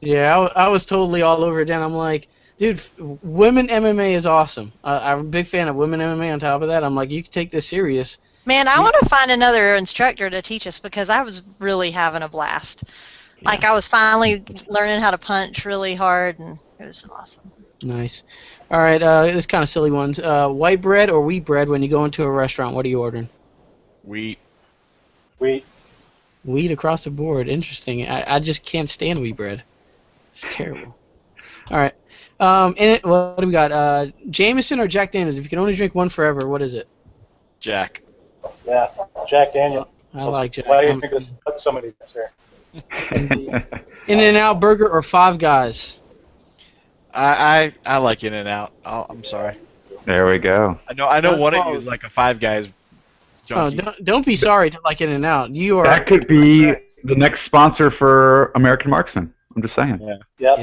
Yeah, I was totally all over it, and I'm like, dude, women MMA is awesome. I'm a big fan of women MMA on top of that. I'm like, you can take this serious. Man, I want to find another instructor to teach us because I was really having a blast. Yeah. Like, I was finally learning how to punch really hard, and it was awesome. Nice. All right, this kind of silly ones. White bread or wheat bread when you go into a restaurant? What are you ordering? Wheat. Wheat across the board. Interesting. I just can't stand wheat bread. It's terrible. All right. What do we got? Jameson or Jack Daniels? If you can only drink one forever, what is it? Jack. Yeah, Jack Daniels. I like Jack. Why do you think there's so many things here? In-N-Out Burger or Five Guys? I like In-N-Out. I'm sorry. There we go. I know one of you is like a Five Guys junkie. Oh, don't be sorry to like In-N-Out. You are. That could be the next sponsor for American Marksman. I'm just saying. Yeah.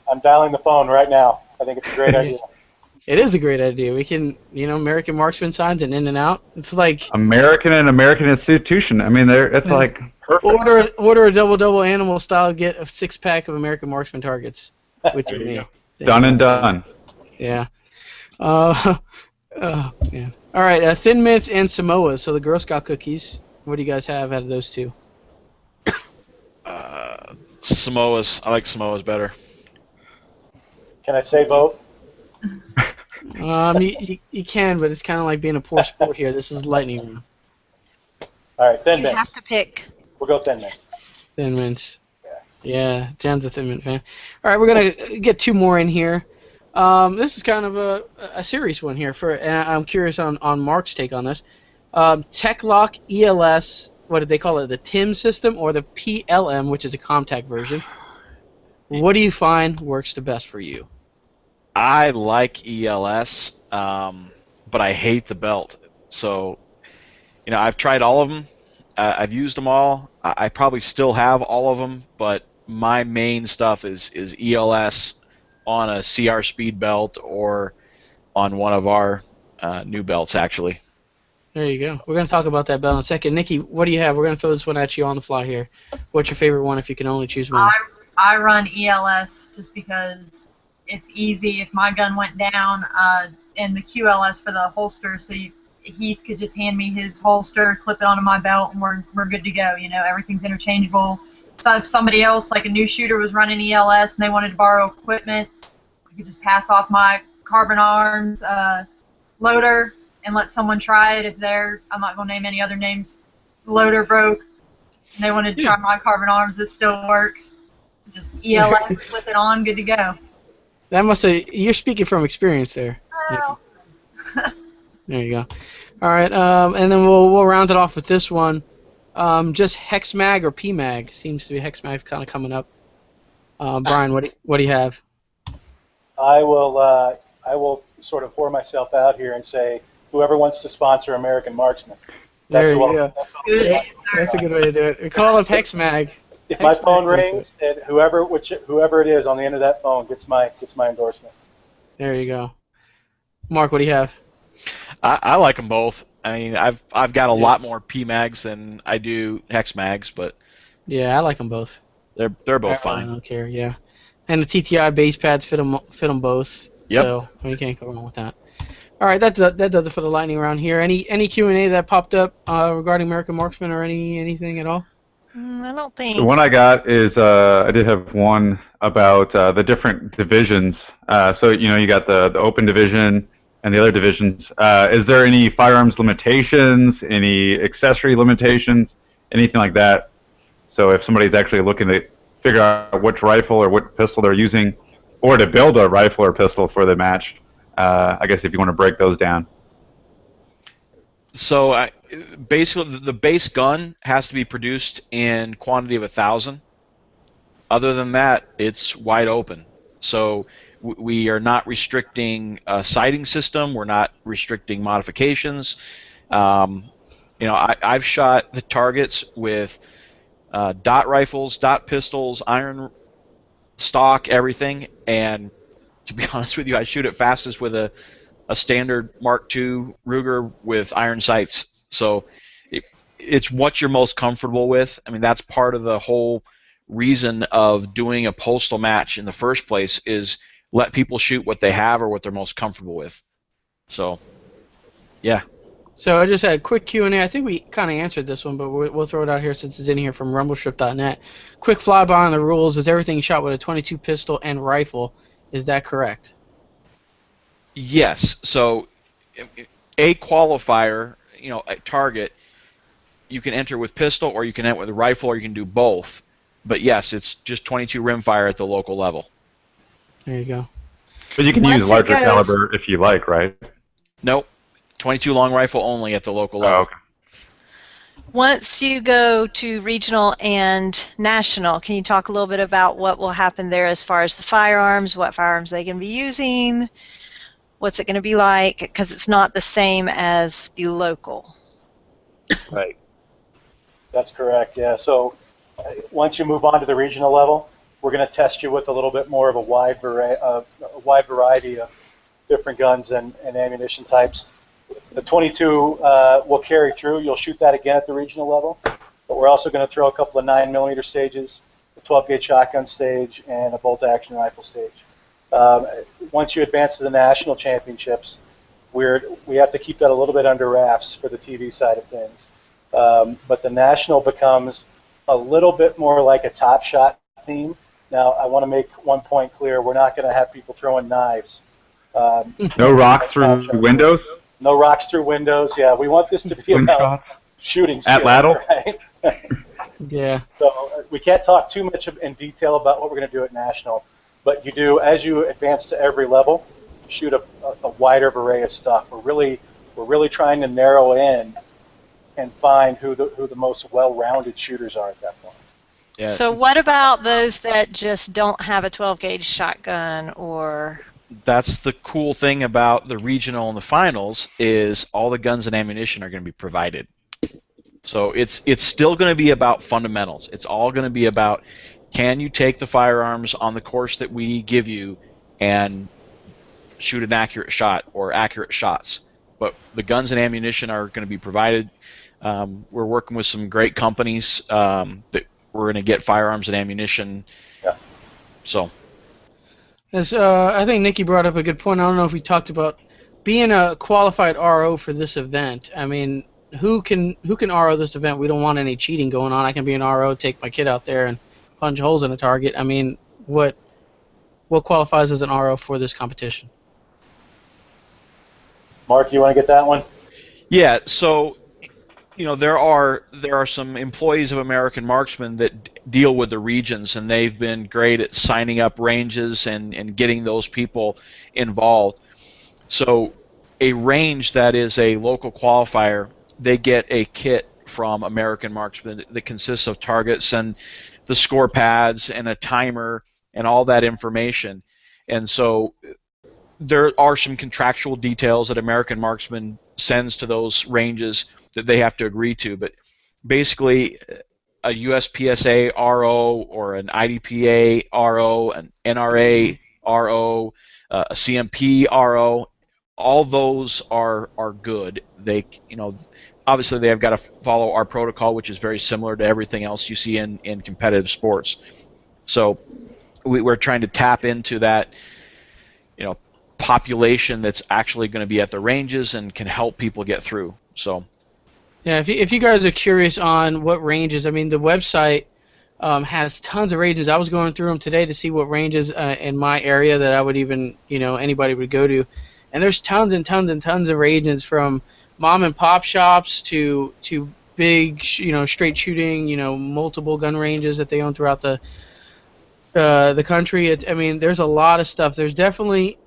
I'm dialing the phone right now. I think it's a great idea. It is a great idea. We can, American Marksman signs and In-N-Out. It's like American and American institution. I mean, it's like perfect. Order a double animal style. Get a 6-pack of American Marksman targets. Which done and done. Yeah. Uh, yeah. All right, Thin Mints and Samoas. So the Girl Scout cookies. What do you guys have out of those two? Samoa's. I like Samoa's better. Can I say vote? You can, but it's kind of like being a poor sport here. This is lightning round. All right, Thin You have Mints. to pick. We'll go Thin Mints. Thin Mints. Yeah, Jen's a Thin Mint fan. All right, we're gonna get two more in here. This is kind of a serious one here. And I'm curious on Mark's take on this. TechLock ELS. What did they call it? The TIM system or the PLM, which is the Comtac version. What do you find works the best for you? I like ELS, but I hate the belt. So, I've tried all of them. I've used them all. I probably still have all of them, but my main stuff is ELS on a CR speed belt or on one of our new belts, actually. There you go. We're going to talk about that belt in a second. Nikki, what do you have? We're going to throw this one at you on the fly here. What's your favorite one if you can only choose one? I run ELS just because it's easy. If my gun went down, and the QLS for the holster, so Heath could just hand me his holster, clip it onto my belt, and we're good to go. Everything's interchangeable. So if somebody else, like a new shooter, was running ELS and they wanted to borrow equipment, I could just pass off my carbon arms loader and let someone try it. If I'm not going to name any other names, the loader broke and they wanted to try my carbon arms, it still works. Just ELS, flip it on, good to go. You're speaking from experience there. Oh. There you go. All right, and then we'll round it off with this one. Just Hex Mag or PMag seems to be Hex Mag's kind of coming up. Brian, what do you have? I will sort of pour myself out here and say whoever wants to sponsor American Marksman. There you go. Good. That's a good way to do it. We call up Hex Mag. If my phone rings, and whoever it is on the end of that phone gets my endorsement. There you go. Mark, what do you have? I like them both. I mean, I've got a lot more PMags than I do Hex Mags, but yeah, I like them both. They're both fine. I don't care. Yeah, and the TTI base pads fit them both. Yep. So you can't go wrong with that. All right, that does it for the lightning round here. Any Q&A that popped up regarding American Marksman or anything at all? I don't think. The one I got is I did have one about the different divisions. So you got the open division and the other divisions. Is there any firearms limitations, any accessory limitations, anything like that? So if somebody's actually looking to figure out which rifle or what pistol they're using, or to build a rifle or pistol for the match, I guess if you want to break those down. So basically, the base gun has to be produced in quantity of 1,000. Other than that, it's wide open. So we are not restricting a sighting system. We're not restricting modifications. I've shot the targets with dot rifles, dot pistols, iron stock, everything. And to be honest with you, I shoot it fastest with a standard Mark II Ruger with iron sights. So it's what you're most comfortable with. I mean, that's part of the whole reason of doing a postal match in the first place, is let people shoot what they have or what they're most comfortable with. So, yeah. So I just had a quick Q&A. I think we kind of answered this one, but we'll throw it out here since it's in here from rumbleship.net. Quick flyby on the rules. Is everything shot with a .22 pistol and rifle? Is that correct? Yes. So a qualifier, a target, you can enter with pistol or you can enter with a rifle or you can do both. But yes, it's just .22 rimfire at the local level. There you go. But you can use larger caliber if you like, right? Nope. .22 long rifle only at the local level. Oh, okay. Once you go to regional and national, can you talk a little bit about what will happen there as far as the firearms, what firearms they can be using, what's it going to be like? Because it's not the same as the local. Right. That's correct, yeah. So once you move on to the regional level, we're going to test you with a little bit more of a wide variety of different guns and ammunition types. The .22 will carry through. You'll shoot that again at the regional level, but we're also going to throw a couple of 9mm stages, a 12-gauge shotgun stage, and a bolt-action rifle stage. Um, Once you advance to the national championships, we have to keep that a little bit under wraps for the TV side of things. But the national becomes a little bit more like a Top Shot team. Now, I want to make one point clear: we're not going to have people throwing knives. No rocks through windows. No rocks through windows. Yeah, we want this to be about shooting skill, At Laddle? right? Yeah. So we can't talk too much in detail about what we're going to do at national, but you do, as you advance to every level, shoot a wider array of stuff. We're really trying to narrow in and find who the most well-rounded shooters are at that point. Yeah. So what about those that just don't have a 12 gauge shotgun or? That's the cool thing about the regional and the finals is all the guns and ammunition are going to be provided. So it's still going to be about fundamentals. It's all going to be about, can you take the firearms on the course that we give you and shoot an accurate shot or accurate shots. But the guns and ammunition are going to be provided. We're working with some great companies that we're going to get firearms and ammunition. Yeah. So. As I think Nikki brought up a good point. I don't know if we talked about being a qualified RO for this event. I mean, who can RO this event? We don't want any cheating going on. I can be an RO, take my kid out there and punch holes in a target. I mean, what qualifies as an RO for this competition? Mark, you want to get that one? Yeah. So, there are some employees of American Marksman that deal with the regions, and they've been great at signing up ranges and getting those people involved. So a range that is a local qualifier, they get a kit from American Marksman that consists of targets and the score pads and a timer and all that information. And so there are some contractual details that American Marksman sends to those ranges that they have to agree to, but basically a USPSA RO or an IDPA RO, an NRA RO, a CMP RO, all those are good. They, obviously they have got to follow our protocol, which is very similar to everything else you see in competitive sports. So we're trying to tap into that, population that's actually going to be at the ranges and can help people get through. So. Yeah, if you guys are curious on what ranges, I mean, the website has tons of ranges. I was going through them today to see what ranges in my area that I would even, anybody would go to. And there's tons and tons and tons of ranges, from mom and pop shops to big, straight shooting, multiple gun ranges that they own throughout the country. I mean, there's a lot of stuff. There's definitely,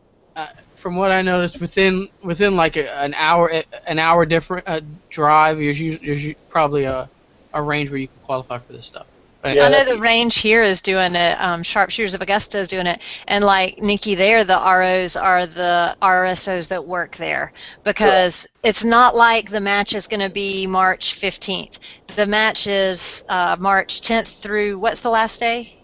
from what I noticed, within like an hour different drive, there's probably a range where you can qualify for this stuff. Yeah, I know the range here is doing it. Sharpshooters of Augusta is doing it, and like Nikki, there the ROs are the RSOs that work there, because it's not like the match is going to be March 15th. The match is March 10th through, what's the last day?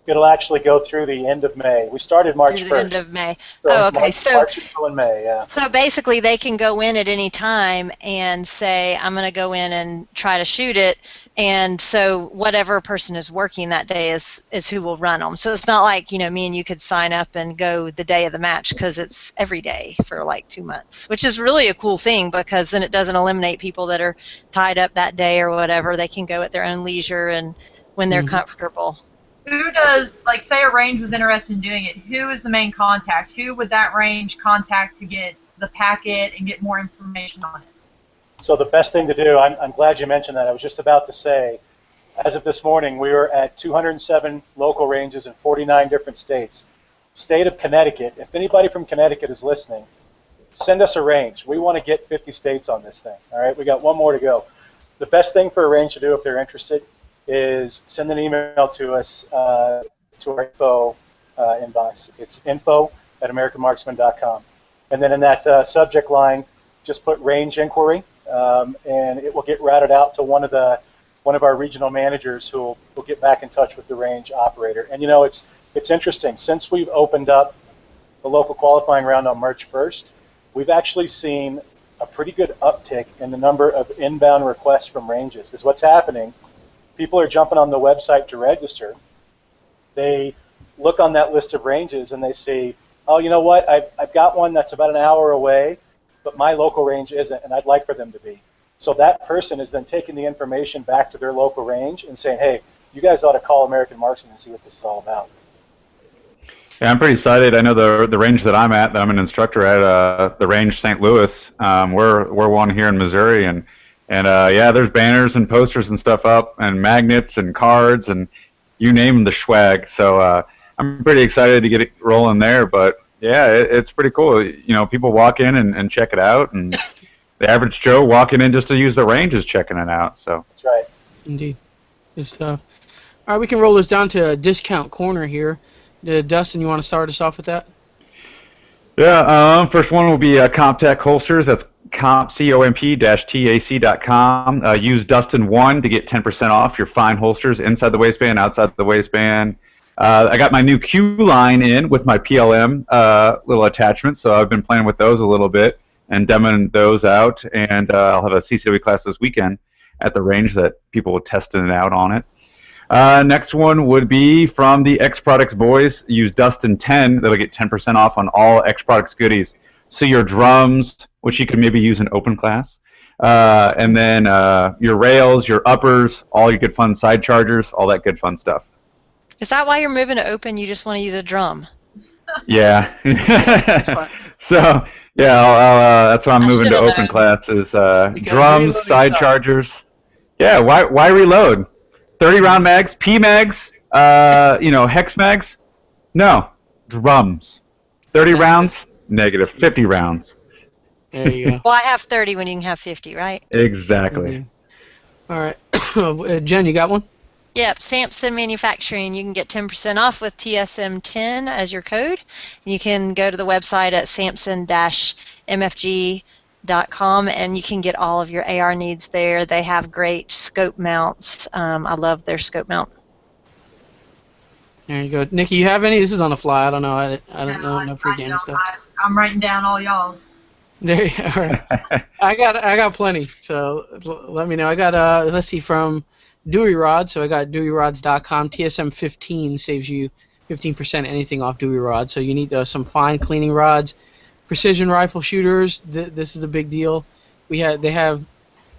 It'll actually go through the end of May. We started March 1st. Through the end of May. So Oh, okay. March, April, and May, yeah. So basically, they can go in at any time and say, I'm going to go in and try to shoot it. And so whatever person is working that day is who will run them. So it's not like, me and you could sign up and go the day of the match, because it's every day for like 2 months, which is really a cool thing, because then it doesn't eliminate people that are tied up that day or whatever. They can go at their own leisure and when they're comfortable. Who does, like, say a range was interested in doing it, who is the main contact? Who would that range contact to get the packet and get more information on it? So the best thing to do, I'm glad you mentioned that. I was just about to say, as of this morning, we are at 207 local ranges in 49 different states. State of Connecticut, if anybody from Connecticut is listening, send us a range. We want to get 50 states on this thing, all right? We got one more to go. The best thing for a range to do if they're interested is send an email to us, to our info inbox. It's info@americanmarksman.com. And then in that subject line, just put range inquiry, and it will get routed out to one of our regional managers who will get back in touch with the range operator. And it's interesting. Since we've opened up the local qualifying round on March 1st, we've actually seen a pretty good uptick in the number of inbound requests from ranges. Because what's happening, people are jumping on the website to register. They look on that list of ranges and they see, oh, you know what, I've got one that's about an hour away, but my local range isn't, and I'd like for them to be. So that person is then taking the information back to their local range and saying, hey, you guys ought to call American Marksman and see what this is all about. Yeah, I'm pretty excited. I know the range that I'm at, that I'm an instructor at, the range St. Louis. We're one here in Missouri, and yeah, there's banners and posters and stuff up, and magnets and cards, and you name the swag. So I'm pretty excited to get it rolling there. But yeah, it's pretty cool. You know, people walk in and check it out, and the average Joe walking in just to use the range is checking it out. So that's right. Indeed, good stuff. All right, we can roll this down to a discount corner here. Dustin, you want to start us off with that? Yeah, first one will be CompTech Holsters. That's comp-tac.com. Use Dustin1 to get 10% off your fine holsters inside the waistband, outside the waistband. I got my new Q line in with my PLM little attachments, so I've been playing with those a little bit and demoing those out. And I'll have a CCW class this weekend at the range that people will testing it out on it. Next one would be from the X Products boys. Use Dustin10. That'll get 10% off on all X Products goodies. So your drums, which you can maybe use in open class, and then your rails, your uppers, all your good fun side chargers, all that good fun stuff. Is that why you're moving to open? You just want to use a drum? Yeah. So yeah, that's why I'm moving to open class is drums, side chargers. Yeah. Why reload? 30-round mags, P mags, hex mags. No, drums. 30 rounds, negative 50 rounds. There you go. Well, I have 30 when you can have 50, right? Exactly. All right. Jen, you got one? Yep, Samson Manufacturing. You can get 10% off with TSM10 as your code. You can go to the website at samson-mfg.com and you can get all of your AR needs there. They have great scope mounts. I love their scope mount. There you go. Nikki, you have any? This is on the fly. I don't know. I don't know enough pre-game stuff. I'm writing down all y'all's. There you all right. I got plenty. So let me know. I got let's see, from Dewey Rod. So I got DeweyRods.com. TSM 15 saves you 15% anything off Dewey Rod. So you need some fine cleaning rods, precision rifle shooters. This is a big deal. They have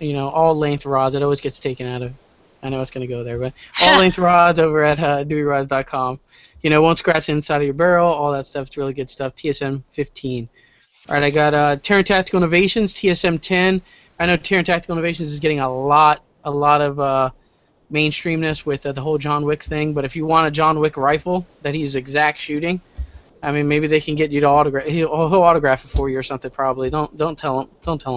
all length rods. It always gets taken out of. I know it's going to go there, but all length rods over at DeweyRods.com. Won't scratch the inside of your barrel. All that stuff's really good stuff. TSM 15. All right, I got Terran Tactical Innovations, TSM 10. I know Terran Tactical Innovations is getting a lot of mainstreamness with the whole John Wick thing. But if you want a John Wick rifle that he's exact shooting, I mean, maybe they can get you to autograph. He'll autograph it for you or something. Probably. Don't tell him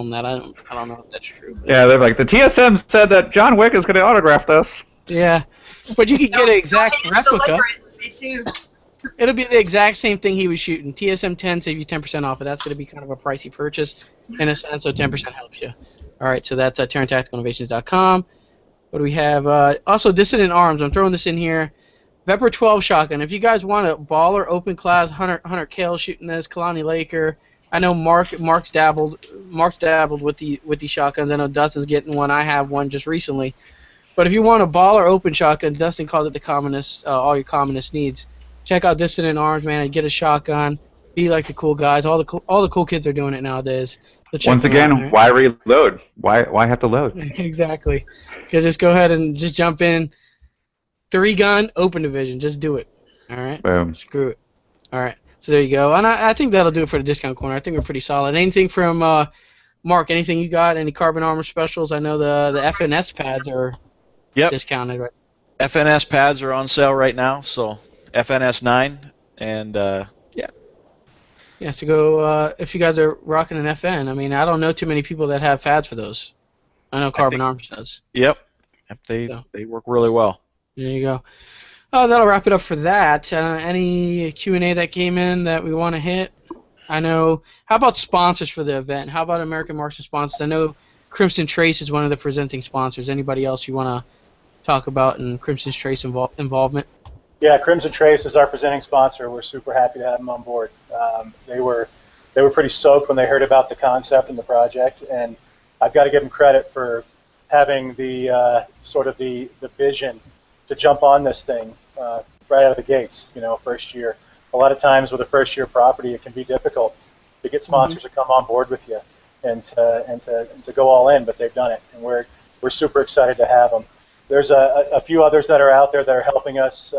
that. I don't know if that's true. But. Yeah, they're like, the TSM said that John Wick is going to autograph us. Yeah, but you can get an exact replica. It'll be the exact same thing he was shooting. TSM 10 save you 10% off, but that's going to be kind of a pricey purchase in a sense, so 10% helps you. All right, so that's TerranTacticalInnovations.com. What do we have? Also, Dissident Arms. I'm throwing this in here. Vepr 12 shotgun. If you guys want a baller open class, Hunter Kale shooting this, Kalani Laker. I know Mark's dabbled with these shotguns. I know Dustin's getting one. I have one just recently. But if you want a baller open shotgun, Dustin calls it the commonest, all your commonest needs. Check out Dissident Arms, man, and get a shotgun. Be like the cool guys. All the cool kids are doing it nowadays. So once again, out, why reload? Why have to load? Exactly. Just go ahead and just jump in. 3-gun, open division. Just do it. All right? Boom. Screw it. All right. So there you go. And I think that'll do it for the discount corner. I think we're pretty solid. Anything from Mark, anything you got? Any carbon armor specials? I know the FNS pads are discounted, right? FNS pads are on sale right now, so FNS 9, and Yeah, so go, if you guys are rocking an FN, I mean, I don't know too many people that have pads for those. I know Carbon Arms does. Yep. They work really well. There you go. Oh, that'll wrap it up for that. Any Q&A that came in that we want to hit? I know. How about sponsors for the event? How about American Marksman sponsors? I know Crimson Trace is one of the presenting sponsors. Anybody else you want to talk about in Crimson Trace involvement? Yeah, Crimson Trace is our presenting sponsor. We're super happy to have them on board. They were pretty stoked when they heard about the concept and the project, and I've got to give them credit for having the sort of the vision to jump on this thing right out of the gates. First year. A lot of times with a first year property, it can be difficult to get sponsors to come on board with you and to go all in, but they've done it, and we're super excited to have them. There's a few others that are out there that are helping us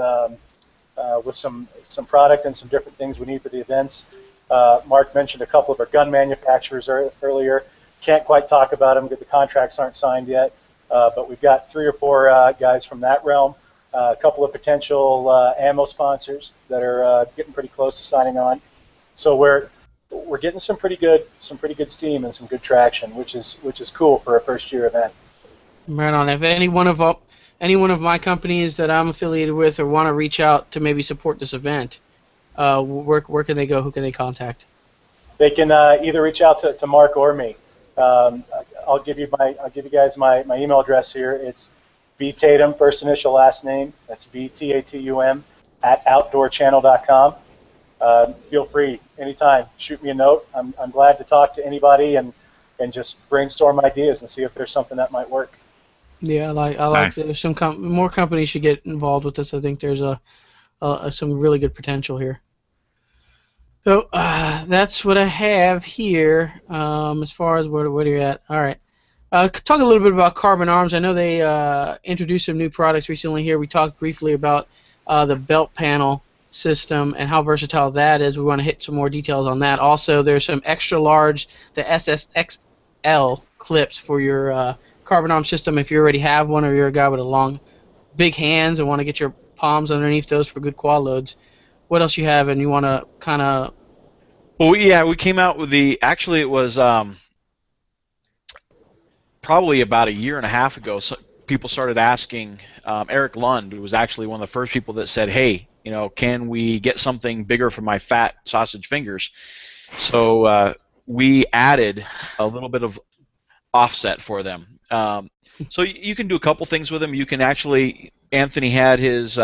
with some product and some different things we need for the events. Mark mentioned a couple of our gun manufacturers earlier. Can't quite talk about them because the contracts aren't signed yet, but we've got 3 or 4 guys from that realm. A couple of potential ammo sponsors that are getting pretty close to signing on. So we're getting some pretty good steam and some good traction, which is cool for a first year event. Right on. If any one of my companies that I'm affiliated with or want to reach out to maybe support this event, where can they go? Who can they contact? They can either reach out to Mark or me. I'll give you guys my email address here. It's btatum, first initial last name. That's BTATUM @outdoorchannel.com. Feel free anytime. Shoot me a note. I'm glad to talk to anybody and just brainstorm ideas and see if there's something that might work. Yeah, I like there's some more companies should get involved with this. I think there's some really good potential here. So that's what I have here as far as where you're at. All right. Talk a little bit about Carbon Arms. I know they introduced some new products recently here. We talked briefly about the belt panel system and how versatile that is. We want to hit some more details on that. Also, there's some extra large, the SSXL clips for your Carbon Arms system if you already have one or you're a guy with big hands and want to get your palms underneath those for good quad loads. What else you have and you want to kind of... Well, yeah, we came out with actually it was probably about a year and a half ago, so people started asking. Eric Lund was actually one of the first people that said, hey, can we get something bigger for my fat sausage fingers? So we added a little bit of offset for them. So you can do a couple things with them. You can actually, Anthony had his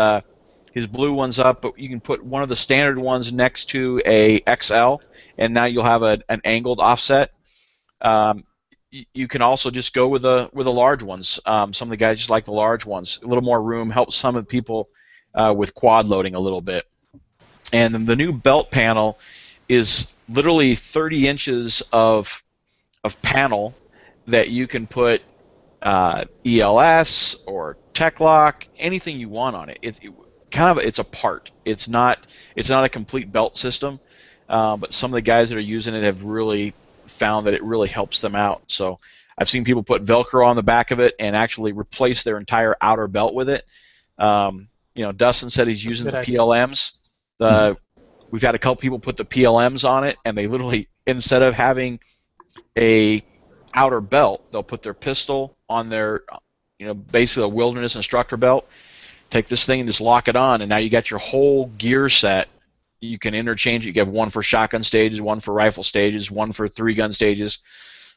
blue ones up, but you can put one of the standard ones next to a XL, and now you'll have an angled offset. You can also just go with the large ones. Some of the guys just like the large ones. A little more room helps some of the people with quad loading a little bit. And then the new belt panel is literally 30 inches of panel that you can put ELS or Tech Lock, anything you want on it. It's a part. It's not a complete belt system, but some of the guys that are using it have really found that it really helps them out. So I've seen people put Velcro on the back of it and actually replace their entire outer belt with it. Dustin said he's using the PLMs. We've had a couple people put the PLMs on it, and they literally, instead of having a outer belt, they'll put their pistol on their, basically a wilderness instructor belt. Take this thing and just lock it on, and now you got your whole gear set. You can interchange it. You have one for shotgun stages, one for rifle stages, one for 3-gun stages.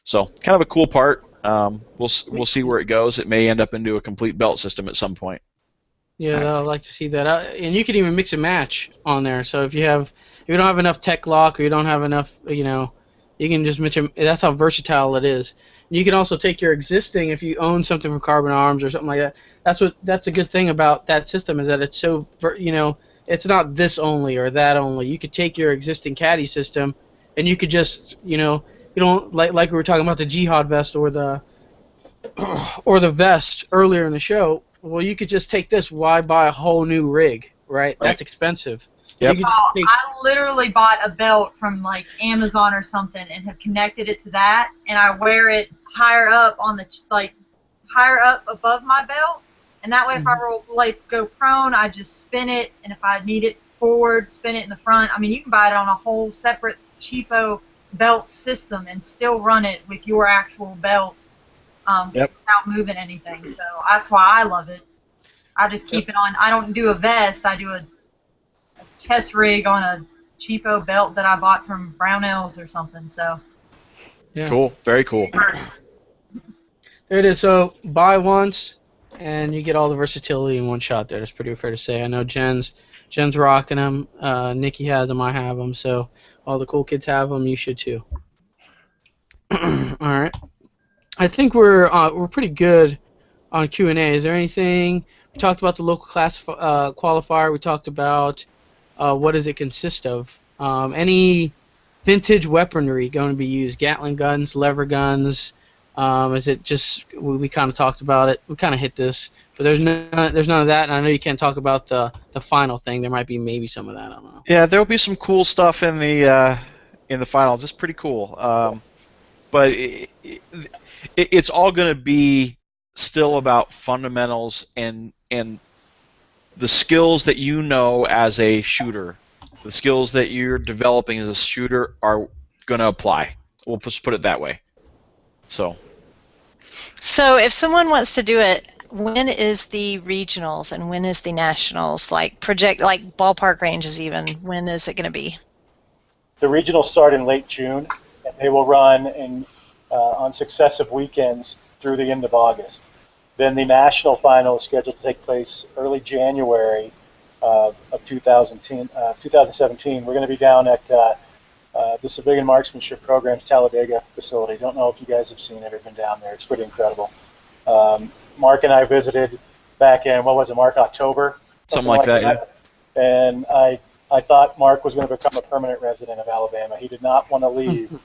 So kind of a cool part. We'll see where it goes. It may end up into a complete belt system at some point. Yeah, I'd like to see that. And you can even mix and match on there. So if you don't have enough Tech Lock or you don't have enough, you can just mix them. That's how versatile it is. You can also take your existing, if you own something from Carbon Arms or something like that. That's a good thing about that system, is that it's so, it's not this only or that only. You could take your existing caddy system, and you could just, you don't like we were talking about the Jihad vest or the vest earlier in the show. Well, you could just take this. Why buy a whole new rig, right? That's expensive. Yep. I literally bought a belt from like Amazon or something and have connected it to that, and I wear it higher up higher up above my belt, and that way if I go prone, I just spin it, and if I need it forward, spin it in the front. I mean, you can buy it on a whole separate cheapo belt system and still run it with your actual belt without moving anything. So that's why I love it. I just keep it on. I don't do a vest. I do a chest rig on a cheapo belt that I bought from Brownells or something. So Cool. Very cool. There it is. So buy once, and you get all the versatility in one shot there. That's pretty fair to say. I know Jen's rocking them. Nikki has them. I have them. So all the cool kids have them. You should too. All right. I think we're pretty good on Q&A. Is there anything We talked about the local class qualifier. We talked about what does it consist of. Any vintage weaponry going to be used? Gatling guns, lever guns. Is it just we kind of talked about it? We kind of hit this, but there's none of that. And I know you can't talk about the final thing. There might be maybe some of that. I don't know. Yeah, there'll be some cool stuff in the finals. It's pretty cool. But it's all going to be still about fundamentals and the skills that you know as a shooter, the skills that you're developing as a shooter are going to apply. We'll just put it that way. So if someone wants to do it, when is the regionals and when is the nationals? Like ballpark ranges even. When is it going to be? The regionals start in late June, and they will run on successive weekends through the end of August. Then the national final is scheduled to take place early January of 2017. We're going to be down at the Civilian Marksmanship Program's Talladega facility. Don't know if you guys have seen it or been down there. It's pretty incredible. Mark and I visited back in, what was it, Mark, October? Something like that, yeah. And I thought Mark was going to become a permanent resident of Alabama. He did not want to leave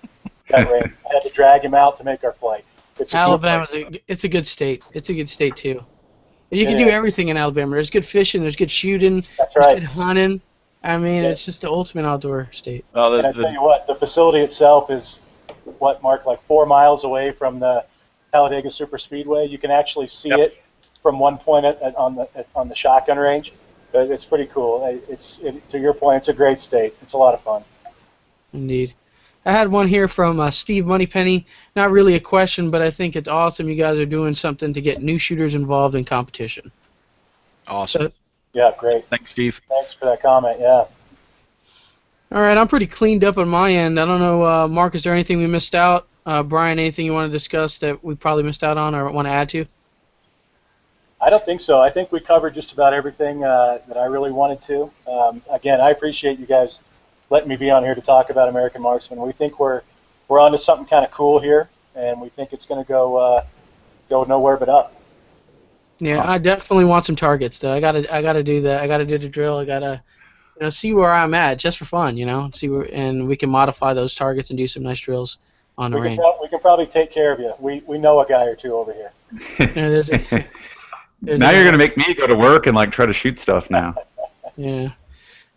that range. I had to drag him out to make our flight. Alabama's it's a good state. It's a good state too. You can do everything in Alabama. There's good fishing. There's good shooting. That's there's right. Good hunting. I mean, it's just the ultimate outdoor state. Well, and I tell you what, the facility itself is, what, Mark, like 4 miles away from the Talladega Super Speedway. You can actually see it from one point on the shotgun range. It's pretty cool. To your point, it's a great state. It's a lot of fun. Indeed. I had one here from Steve Moneypenny. Not really a question, but I think it's awesome you guys are doing something to get new shooters involved in competition. Awesome. Yeah, great. Thanks, Steve. Thanks for that comment, yeah. All right, I'm pretty cleaned up on my end. I don't know, Mark, is there anything we missed out? Brian, anything you want to discuss that we probably missed out on or want to add to? I don't think so. I think we covered just about everything that I really wanted to. Again, I appreciate you guys letting me be on here to talk about American Marksman. We think we're onto something kind of cool here, and we think it's going to go nowhere but up. Yeah, I definitely want some targets though. I gotta do that. I gotta do the drill. I gotta see where I'm at just for fun. See where, and we can modify those targets and do some nice drills on the range. We can probably take care of you. We know a guy or two over here. Now you're gonna make me go to work and try to shoot stuff now. Yeah.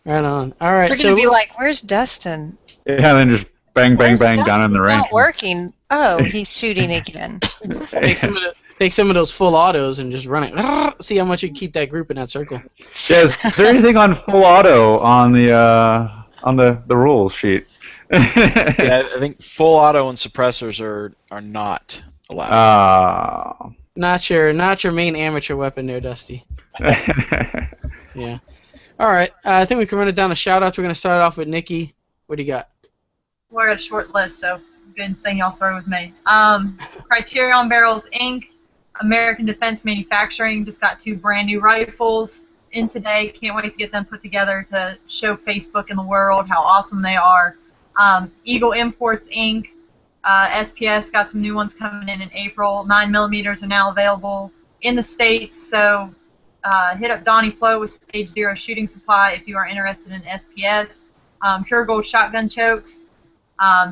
Right on. All right. They're going to be like, where's Dustin? Yeah, then just bang, bang, bang down in the range. It's not working. Oh, he's shooting again. Take some of those full autos and just run it. See how much you can keep that group in that circle. Yeah, is there anything on full auto on the rules sheet? Yeah, I think full auto and suppressors are not allowed. Not your main amateur weapon there, Dusty. Yeah. All right. I think we can run it down to shout-outs. We're going to start off with Nikki. What do you got? Well, I got a short list, so good thing y'all started with me. Criterion Barrels Inc., American Defense Manufacturing just got 2 brand new rifles in today. Can't wait to get them put together to show Facebook and the world how awesome they are. Eagle Imports Inc., SPS got some new ones coming in April. 9mm are now available in the States, so hit up Donnie Flo with Stage Zero Shooting Supply if you are interested in SPS. Pure Gold Shotgun Chokes,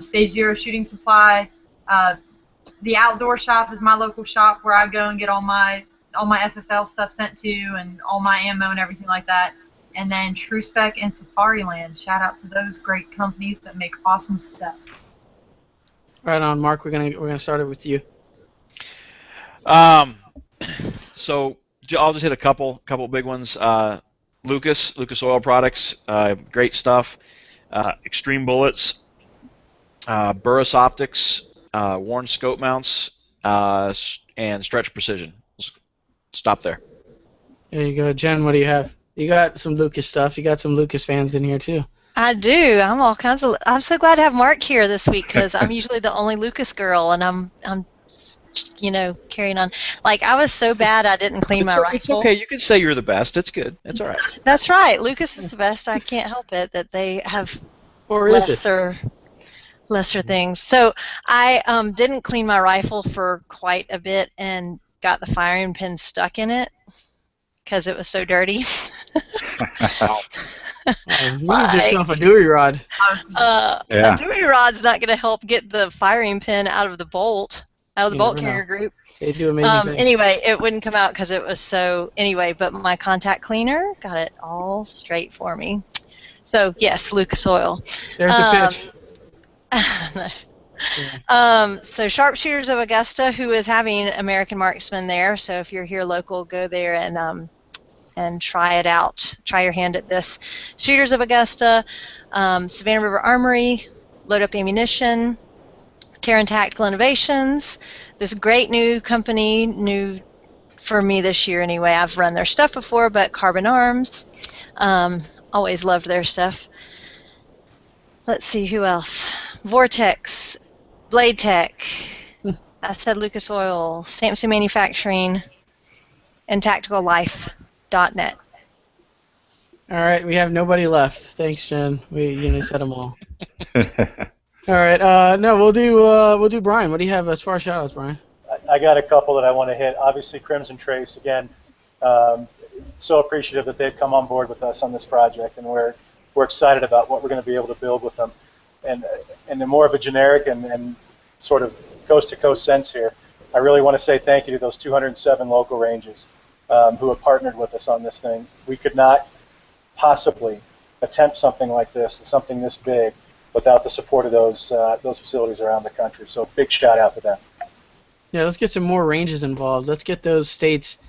Stage Zero Shooting Supply. The Outdoor Shop is my local shop where I go and get all my FFL stuff sent to and all my ammo and everything like that. And then True Spec and Safari Land. Shout out to those great companies that make awesome stuff. Right on, Mark. We're gonna start it with you. So I'll just hit a couple big ones. Lucas Oil Products, great stuff. Extreme Bullets, Burris Optics, Warren Scope Mounts, and Stretch Precision. Stop there. There you go, Jen. What do you have? You got some Lucas stuff. You got some Lucas fans in here too. I do. I'm so glad to have Mark here this week because I'm usually the only Lucas girl, and I'm carrying on. I was so bad I didn't clean my rifle. It's okay. You can say you're the best. It's good. It's all right. That's right. Lucas is the best. I can't help it that they have lesser things. So I didn't clean my rifle for quite a bit and got the firing pin stuck in it. because it was so dirty. You need yourself a Dewey rod. A Yeah. Dewey rod's not going to help get the firing pin out of the bolt You bolt never carrier know. group. They do amazing things. Anyway, it wouldn't come out because it was so. Anyway, but my contact cleaner got it all straight for me. So yes, Lucas Oil. There's the pitch. So Sharpshooters of Augusta, who is having American Marksman there. So if you're here local, go there and try it out. Try your hand at this. Shooters of Augusta, Savannah River Armory, Load Up Ammunition, Terran Tactical Innovations. This great new company, new for me this year anyway. I've run their stuff before, but Carbon Arms. Always loved their stuff. Let's see, who else? Vortex, Blade Tech, I said Lucas Oil, Samson Manufacturing, and TacticalLife.net. All right, we have nobody left. Thanks, Jen. We said them all. All right, no, we'll do Brian. What do you have as far as shout-outs, Brian? I got a couple that I want to hit. Obviously, Crimson Trace, again, so appreciative that they've come on board with us on this project, and we're excited about what we're going to be able to build with them. And in more of a generic and sort of coast-to-coast sense here, I really want to say thank you to those 207 local ranges who have partnered with us on this thing. We could not possibly attempt something like this, something this big, without the support of those facilities around the country. So big shout out to them. Yeah, let's get some more ranges involved. Let's get those states,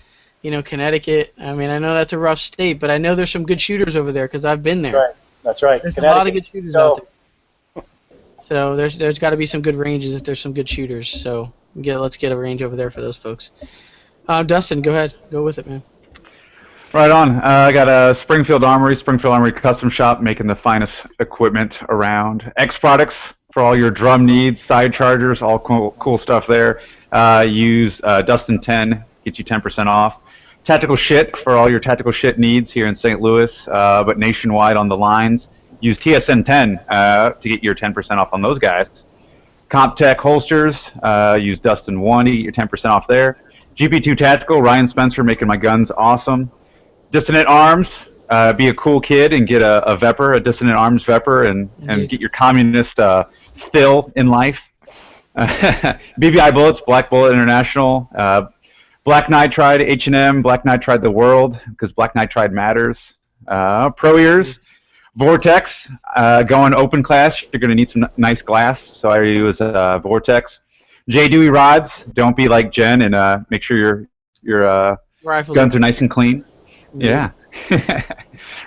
Connecticut. I mean, I know that's a rough state, but I know there's some good shooters over there because I've been there. That's right. There's a lot of good shooters out there. So there's got to be some good ranges if there's some good shooters. So let's get a range over there for those folks. Dustin, go ahead. Go with it, man. Right on. I got a Springfield Armory Custom Shop, making the finest equipment around. X Products for all your drum needs, side chargers, all cool stuff there. Use Dustin10, get you 10% off. Tactical Shit for all your tactical shit needs here in St. Louis, but nationwide on the lines. Use TSN10 to get your 10% off on those guys. CompTech Holsters, use Dustin1 to get your 10% off there. GP2 Tactical, Ryan Spencer making my guns awesome. Dissonant Arms, be a cool kid and get a Vepr, a Dissonant Arms Vepr, and get your communist still in life. BBI Bullets, Black Bullet International, Black Nitride H&M, Black Nitride the World, because Black Nitride matters. Pro Ears, Vortex, going open class, you're going to need some nice glass, so I use Vortex. J. Dewey Rods, don't be like Jen and make sure your guns are nice and clean. Yeah.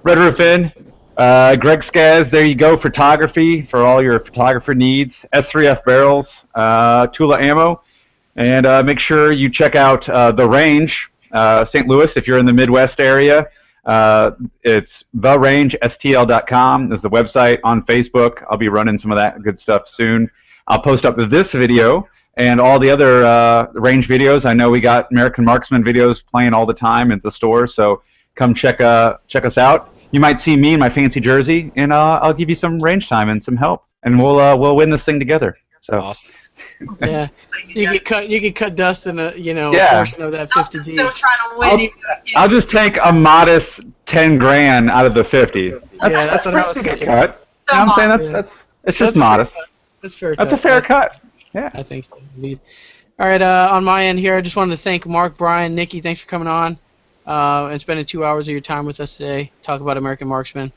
Red Roof Inn, Greg Skaz, there you go, photography for all your photographer needs. S3F barrels, Tula ammo, and make sure you check out The Range, St. Louis, if you're in the Midwest area. It's therangestl.com is the website. On Facebook, I'll be running some of that good stuff soon. I'll post up this video and all the other range videos. I know we got American Marksman videos playing all the time at the store, so come check us out. You might see me in my fancy jersey, and I'll give you some range time and some help, and we'll win this thing together. So. Awesome. Yeah, you could cut Dustin a portion of that 50 Gs. Still trying to win. I'll just take a modest 10 grand out of the 50. That's what I was thinking. Cut. You know what I'm saying? It's just modest. That's fair. That's a fair cut. Yeah. I think so, indeed. All right, on my end here, I just wanted to thank Mark, Brian, Nikki. Thanks for coming on and spending 2 hours of your time with us today. Talk about American Marksman.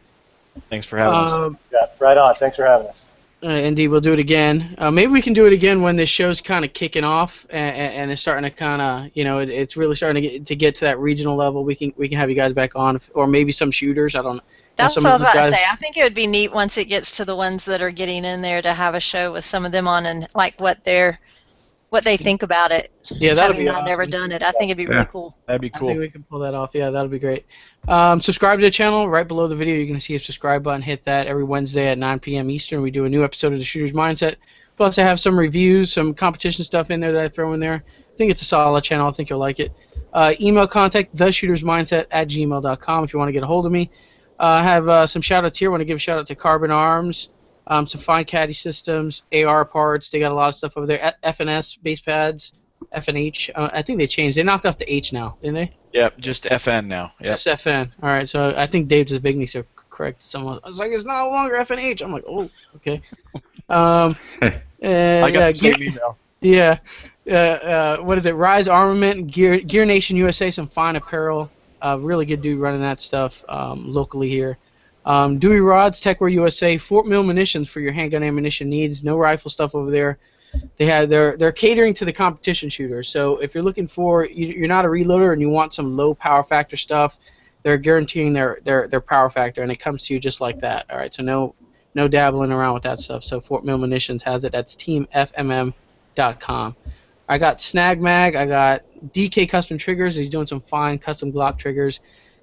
Thanks for having us. Yeah, right on. Thanks for having us. Indeed, we'll do it again. Maybe we can do it again when this show's kind of kicking off and it's starting to kind of, it's really starting to get to that regional level. We can have you guys back on, or maybe some shooters. I don't know. That's what I was about to say. I think it would be neat once it gets to the ones that are getting in there to have a show with some of them on and like what they think about it. Yeah, that'd be awesome. I've never done it. I think it'd be really cool. That'd be cool. I think we can pull that off. Yeah, that'll be great. Subscribe to the channel. Right below the video, you're going to see a subscribe button. Hit that every Wednesday at 9 p.m. Eastern. We do a new episode of The Shooter's Mindset. Plus, I have some reviews, some competition stuff in there that I throw in there. I think it's a solid channel. I think you'll like it. Email contact, theshootersmindset@gmail.com if you want to get a hold of me. I have some shout-outs here. I want to give a shout-out to Carbon Arms, some fine caddy systems, AR parts. They got a lot of stuff over there. FNS base pads, F and H. I think they changed. They knocked off the H now, didn't they? Yep, just FN now. Yep. Just FN. All right, so I think Dave Zbigniew so correct someone. I was like, it's no longer F and H. I'm like, oh, okay. I got the same email. Yeah. What is it? Rise Armament, Gear Nation USA, some fine apparel. Really good dude running that stuff locally here. Dewey Rods, Techwear USA, Fort Mill Munitions for your handgun ammunition needs. No rifle stuff over there. They're catering to the competition shooters. So if you're looking for, you're not a reloader and you want some low power factor stuff, they're guaranteeing their power factor, and it comes to you just like that. All right, so no dabbling around with that stuff. So Fort Mill Munitions has it. That's teamfmm.com. I got Snag Mag. I got DK Custom Triggers. He's doing some fine custom Glock triggers.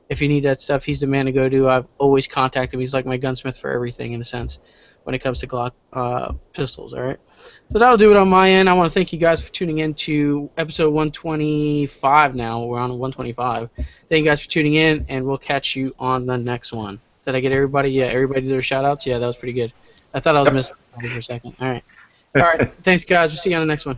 If you need that stuff, he's the man to go to. I've always contacted him. He's like my gunsmith for everything, in a sense, when it comes to Glock pistols. All right. So that'll do it on my end. I want to thank you guys for tuning in to episode 125 now. We're on 125. Thank you guys for tuning in, and we'll catch you on the next one. Did I get everybody? Yeah, everybody did their shout-outs? Yeah, that was pretty good. I thought I was missing somebody for a second. All right. All right. Thanks, guys. We'll see you on the next one.